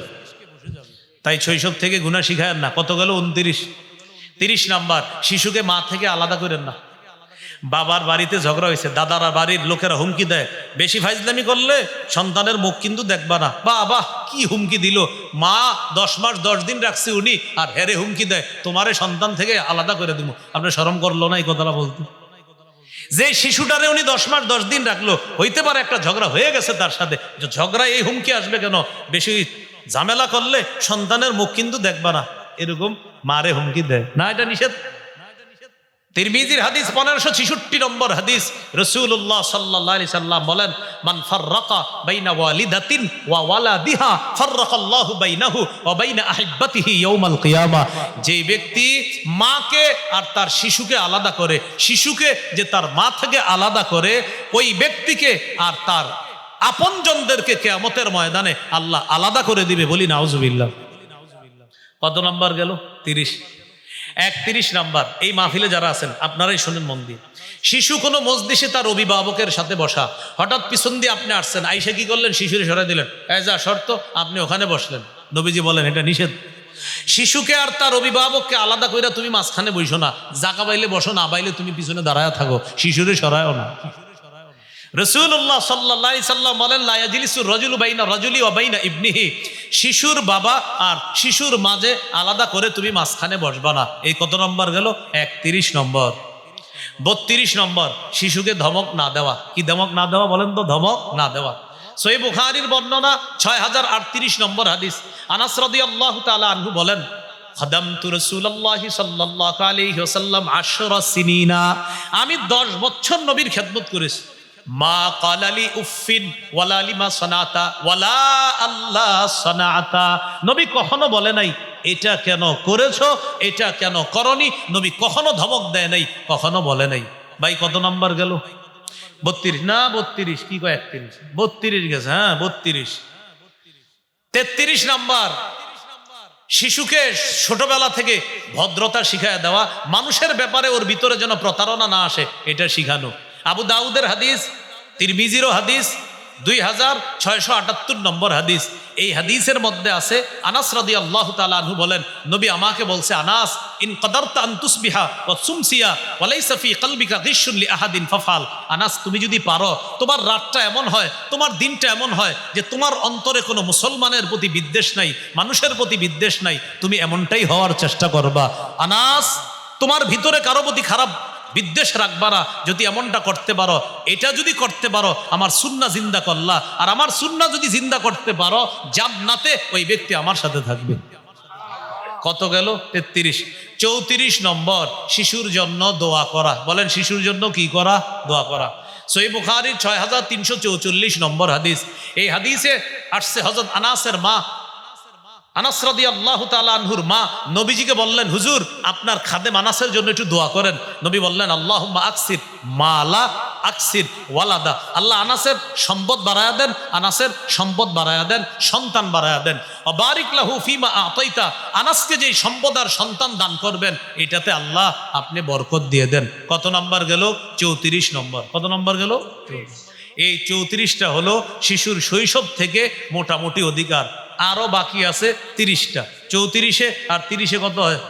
তাই শৈশব থেকে গুনাহ শিখায়েন না। কত গেল? 29। 30 নাম্বার, শিশুকে মা থেকে আলাদা করেন না। বাবার বাড়িতে ঝগড়া হয়েছে, দাদারা বাড়ির লোকেরা হুমকি দেয়, বেশি ফাইজলামি করলে সন্তানের মুখ কিন্তু দেখবা না। বাবা কি হুমকি দিল, মা 10 মাস 10 দিন রাখছে উনি, আর হেরে হুমকি দেয় তোমারে সন্তান থেকে আলাদা করে দিব। আপনার শরম করলো না এই কথাটা বলতে? যে শিশুটারে উনি 10 মাস 10 দিন রাখলো, হইতে পারে একটা ঝগড়া হয়ে গেছে তার সাথে, ঝগড়া এই হুমকি আসবে কেন? বেশি ঝামেলা করলে সন্তানের মুখ কিন্তু দেখবা না, এরকম মারে হুমকি দেয় না, এটা নিষেধ। তিরমিজির হাদিস 1566 নম্বর হাদিস, রাসূলুল্লাহ সাল্লাল্লাহু আলাইহি সাল্লাম বলেন, মান ফাররাকা বাইনা ওয়ালিদাতিন ওয়া ওয়ালাদিহা ফাররাকাল্লাহু বাইনাহু ওয়া বাইনা আহিব্বাতিহি ইয়াউমাল কিয়ামা। যে ব্যক্তি মাকে আর তার শিশুকে আলাদা করে, শিশুকে যে তার মা থেকে আলাদা করে, ওই ব্যক্তিকে আর তার আপনজনদেরকে কিয়ামতের ময়দানে আল্লাহ আলাদা করে দিবে। বলি নাউজুবিল্লাহ। কত নাম্বার গেল? 30। 31 নাম্বার, এই মাহফিলে যারা আছেন আপনারাই শুনেন মন দিয়ে। শিশু কোনো মজলিসে তার অভিভাবকের সাথে বসা, হঠাৎ পিছন দিয়ে আপনি আসছেন, আইসা কি করলেন? শিশুরে সরাই দিলেন, এই যা শর্ত, আপনি ওখানে বসলেন। নবীজি বলেন এটা নিষেধ। শিশুকে আর তার অভিভাবককে আলাদা কইরা তুমি মাঝখানে বইসো না, জাকা বাইলে বসো, না বাইলে তুমি পিছনে দাঁড়ায় থাকো, শিশুরে সরায়ও না। রাসূলুল্লাহ সাল্লাল্লাহু আলাইহি সাল্লাম বলেন, লা ইয়াজলিসুর রাজুলু বাইনা রাজুলি ওয়া বাইনা ইবনিহি, শিশুর বাবা আর শিশুর মাঝে আলাদা করে তুমি মাঝখানে বসবা না। এই কত নম্বর গেল? 31 নম্বর। 32 নম্বর, শিশুকে ধমক না দেওয়া। কি ধমক না দেওয়া বলেন তো? ধমক না দেওয়া। সহিহ বুখারীর বর্ণনা 6038 নম্বর হাদিস, আনাস রাদিয়াল্লাহু তাআলা আনহু বলেন, খাদামতু রাসূলুল্লাহি সাল্লাল্লাহু আলাইহি ওয়াসাল্লাম 10 সিনিনা, আমি 10 বছর নবীর খেদমত করেছি। মা কালালি উফিন ওয়ালা লিমা সানাতা ওয়ালা আল্লাহ সানাতা, নবী কখনো বলে নাই এটা কেন করেছো, এটা কেন করনি। নবী কখনো ধমক দেয় নাই, কখনো বলে নাই। ভাই কত নাম্বার গেল? 32 না 32 কি কয় 31? 32 গেছে, হ্যাঁ 32। 33 নাম্বার, শিশুকে ছোটবেলা থেকে ভদ্রতা শিখায় দেওয়া, মানুষের ব্যাপারে ওর ভিতরে যেন প্রতারণা না আসে, এটা শিখানো। আবু দাউদের হাদিস, তিরমিজিরও হাদিস, 2678 নম্বর হাদিস। এই হাদিসের মধ্যে আছে আনাস রাদিয়াল্লাহু তাআলা আনহু বলেন, নবী আমাকে বলছে, আনাস ইন কদারতা আন তুসবিহা ওয়া তুমসিয়া ওয়া লাইসা ফি কলবিকা গিশুন লি আহাদিন ফাফাল। আনাস তুমি যদি পারো, তোমার রাতটা এমন হয়, তোমার দিনটা এমন হয় যে তোমার অন্তরে কোনো মুসলমানের প্রতি বিদ্বেষ নাই, মানুষের প্রতি বিদ্বেষ নাই, তুমি এমনটাই হওয়ার চেষ্টা করবা। আনাস তোমার ভিতরে কারো প্রতি খারাপ বিদ্বেষ রাখবা না, যদি এমনটা করতে পারো, এটা যদি করতে পারো, আমার সুন্নাহ জিন্দা করলা, আর আমার সুন্নাহ যদি জিন্দা করতে পারো, জান্নাতে ওই ব্যক্তি আমার সাথে থাকবে। কত গেল? 33। 34 নম্বর, শিশুর জন্য দোয়া করা। বলেন শিশুর জন্য কি করা? দোয়া করা। সহিহ বুখারীর 6344 নম্বর হাদিস। এই হাদিসে আসছে হযরত আনাসের মা, আনাস রাদিয়াল্লাহু তাআলা আনহুর মা নবীজিকে বললেন, হুজুর আপনার খাদেম আনাসের জন্য একটু দোয়া করেন। নবী বললেন, আল্লাহুম্মা আকসির মালা আকসির ওয়ালাদা। আল্লাহ আনাসের সম্পদ বাড়ায়া দেন, আনাসের সম্পদ বাড়ায়া দেন, সন্তান বাড়ায়া দেন। বারিক লাহু ফিমা আতাইতা, আনাসকে যেই সম্পদ আর সন্তান দান করবেন, এটাতে আল্লাহ আপনি বরকত দিয়ে দেন। কত নম্বর গেল? 34 নম্বর। কত নম্বর গেল? এই 34টা হলো শিশুর শৈশব থেকে মোটামুটি অধিকার। আরো বাকি আছে 30টা। 34-এ আর 30-এ কত হয়?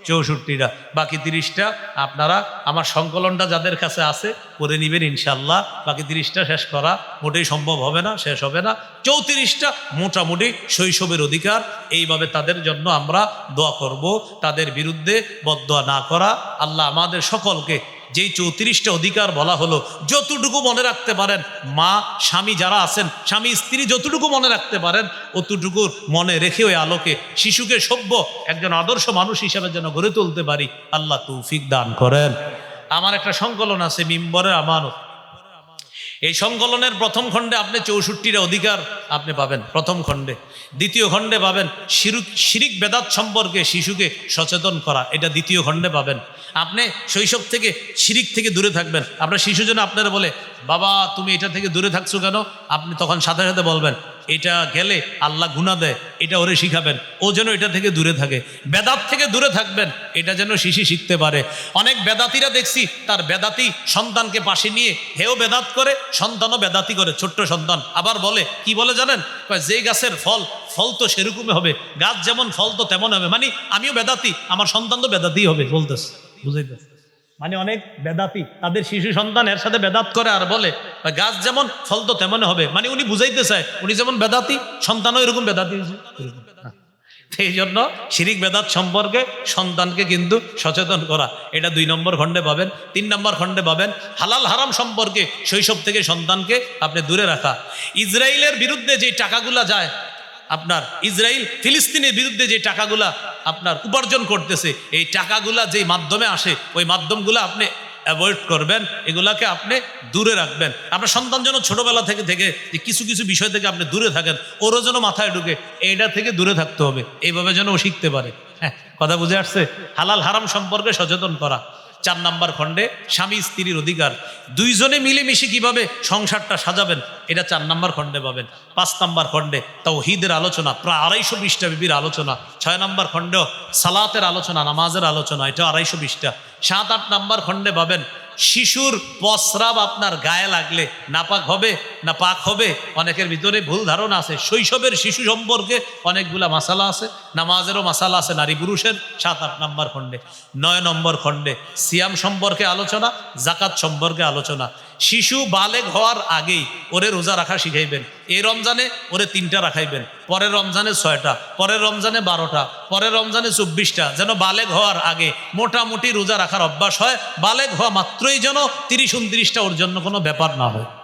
64টা। বাকি 30টা আপনারা আমার সংকলনটা যাদের কাছে আছে করে নিবেন ইনশাল্লাহ। বাকি 30টা শেষ করা মোটেই সম্ভব হবে না, শেষ হবে না। 34টা মোটামুটি শৈশবের অধিকার। এইভাবে তাদের জন্য আমরা দোয়া করব, তাদের বিরুদ্ধে বদদোয়া না করা। আল্লাহ আমাদের সকলকে যেই 34টা অধিকার বলা হলো, যতটুকু মনে রাখতে পারেন, মা স্বামী যারা আছেন, স্বামী স্ত্রী যতটুকু মনে রাখতে পারেন, অতটুকু মনে রেখে ওই আলোকে শিশুকে সভ্য একজন আদর্শ মানুষ হিসাবে যেন গড়ে তুলতে পারি, আল্লাহ তৌফিক দান করেন। আমার একটা সংকলন আছে, মিম্বরের আমানত। এই সংকলনের প্রথম খণ্ডে আপনি 64টা অধিকার আপনি পাবেন প্রথম খণ্ডে। দ্বিতীয় খণ্ডে পাবেন শিরিক বেদাত সম্পর্কে শিশুকে সচেতন করা, এটা দ্বিতীয় খণ্ডে পাবেন। আপনি শৈশব থেকে শিরিক থেকে দূরে থাকবেন। আপনার শিশু যেন আপনারা বলে, বাবা তুমি এটা থেকে দূরে থাকছো কেন? আপনি তখন সাথে সাথে বলবেন, এটা গেলে আল্লাহ গুনাহ দেয়, এটা ওরে শিখাবেন, ও যেন এটা থেকে দূরে থাকে। বেদাত থেকে দূরে থাকবেন, এটা যেন শিশু শিখতে পারে। অনেক বেদাতিরা দেখছি তার বেদাতি সন্তানকে পাশে নিয়ে হেও বেদাত করে, সন্তানও বেদাতি করে, ছোট্ট সন্তান। আবার বলে কি বলে জানেন? যে গাছের ফল তো সেরকমই হবে, গাছ যেমন ফল তো তেমন হবে। মানে আমিও বেদাতি, আমার সন্তান তো বেদাতি হবে বলতেছে, বুঝাইতেছে। মানে অনেক বেদাতি তাদের শিশু সন্তান এর সাথে বেদাত করে আর বলে গাছ যেমন ফল তো তেমন হবে। মানে উনি বুঝাইতে চায় উনি যেমন বেদাতি, সন্তানও এরকম বেদাতি হয়েছে। এই জন্য শিরিক বেদাত সম্পর্কে সন্তানকে কিন্তু সচেতন করা, এটা 2 নম্বর খণ্ডে পাবেন। 3 নম্বর খণ্ডে পাবেন হালাল হারাম সম্পর্কে শৈশব থেকে সন্তানকে আপনি দূরে রাখা। ইসরায়েলের বিরুদ্ধে যে টাকাগুলা যায়, আপনার ইসরায়েল ফিলিস্তিনের বিরুদ্ধে যে টাকাগুলা আপনার উপার্জন করতেছে, এই টাকাগুলা যেই মাধ্যমে আসে, ওই মাধ্যমগুলো আপনি অ্যাভয়েড করবেন, এগুলাকে আপনি দূরে রাখবেন। আপনার সন্তান যেন ছোটবেলা থেকে যে কিছু কিছু বিষয় থেকে আপনি দূরে থাকেন, ওরও যেন মাথায় ঢুকে এইটা থেকে দূরে থাকতে হবে, এইভাবে যেন ও শিখতে পারে। হ্যাঁ, কথা বুঝে আসছে? হালাল হারাম সম্পর্কে সচেতন করা। 4 নম্বর খণ্ডে স্বামী স্ত্রীর অধিকার, দুইজনে মিলেমিশে কিভাবে সংসারটা সাজাবেন, এটা 4 নম্বর খণ্ডে পাবেন। 5 নম্বর খণ্ডে তাওহীদের আলোচনা, প্রায় 250 পৃষ্ঠা বিবির আলোচনা। 6 নম্বর খণ্ডে সালাতের আলোচনা, নামাজের আলোচনা, এটা 250 পৃষ্ঠা। 7-8 নম্বর খণ্ডে পাবেন শিশুর প্রস্রাব আপনার গায়ে লাগলে নাপাক হবে না পাক হবে, অনেকের ভিতরে ভুল ধারণা আছে। শৈশবের শিশু সম্পর্কে অনেকগুলা মাসালা আছে, নামাজেরও মাসালা আছে নারী পুরুষের। 7-8 নম্বর খণ্ডে। 9 নম্বর খণ্ডে সিয়াম সম্পর্কে আলোচনা, জাকাত সম্পর্কে আলোচনা। শিশু বালেগ হওয়ার আগেই ওরে রোজা রাখা শিখাইবেন। এই রমজানে ওরে 3টা রাখাইবেন, পরের রমজানে 6টা, পরের রমজানে 12টা, পরের রমজানে 24টা, যেন বালেগ হওয়ার আগে মোটামুটি রোজা রাখার অভ্যাস হয়। বালেগ হওয়া মাত্রই যেন 30-29টা ওর জন্য কোনো ব্যাপার না হয়।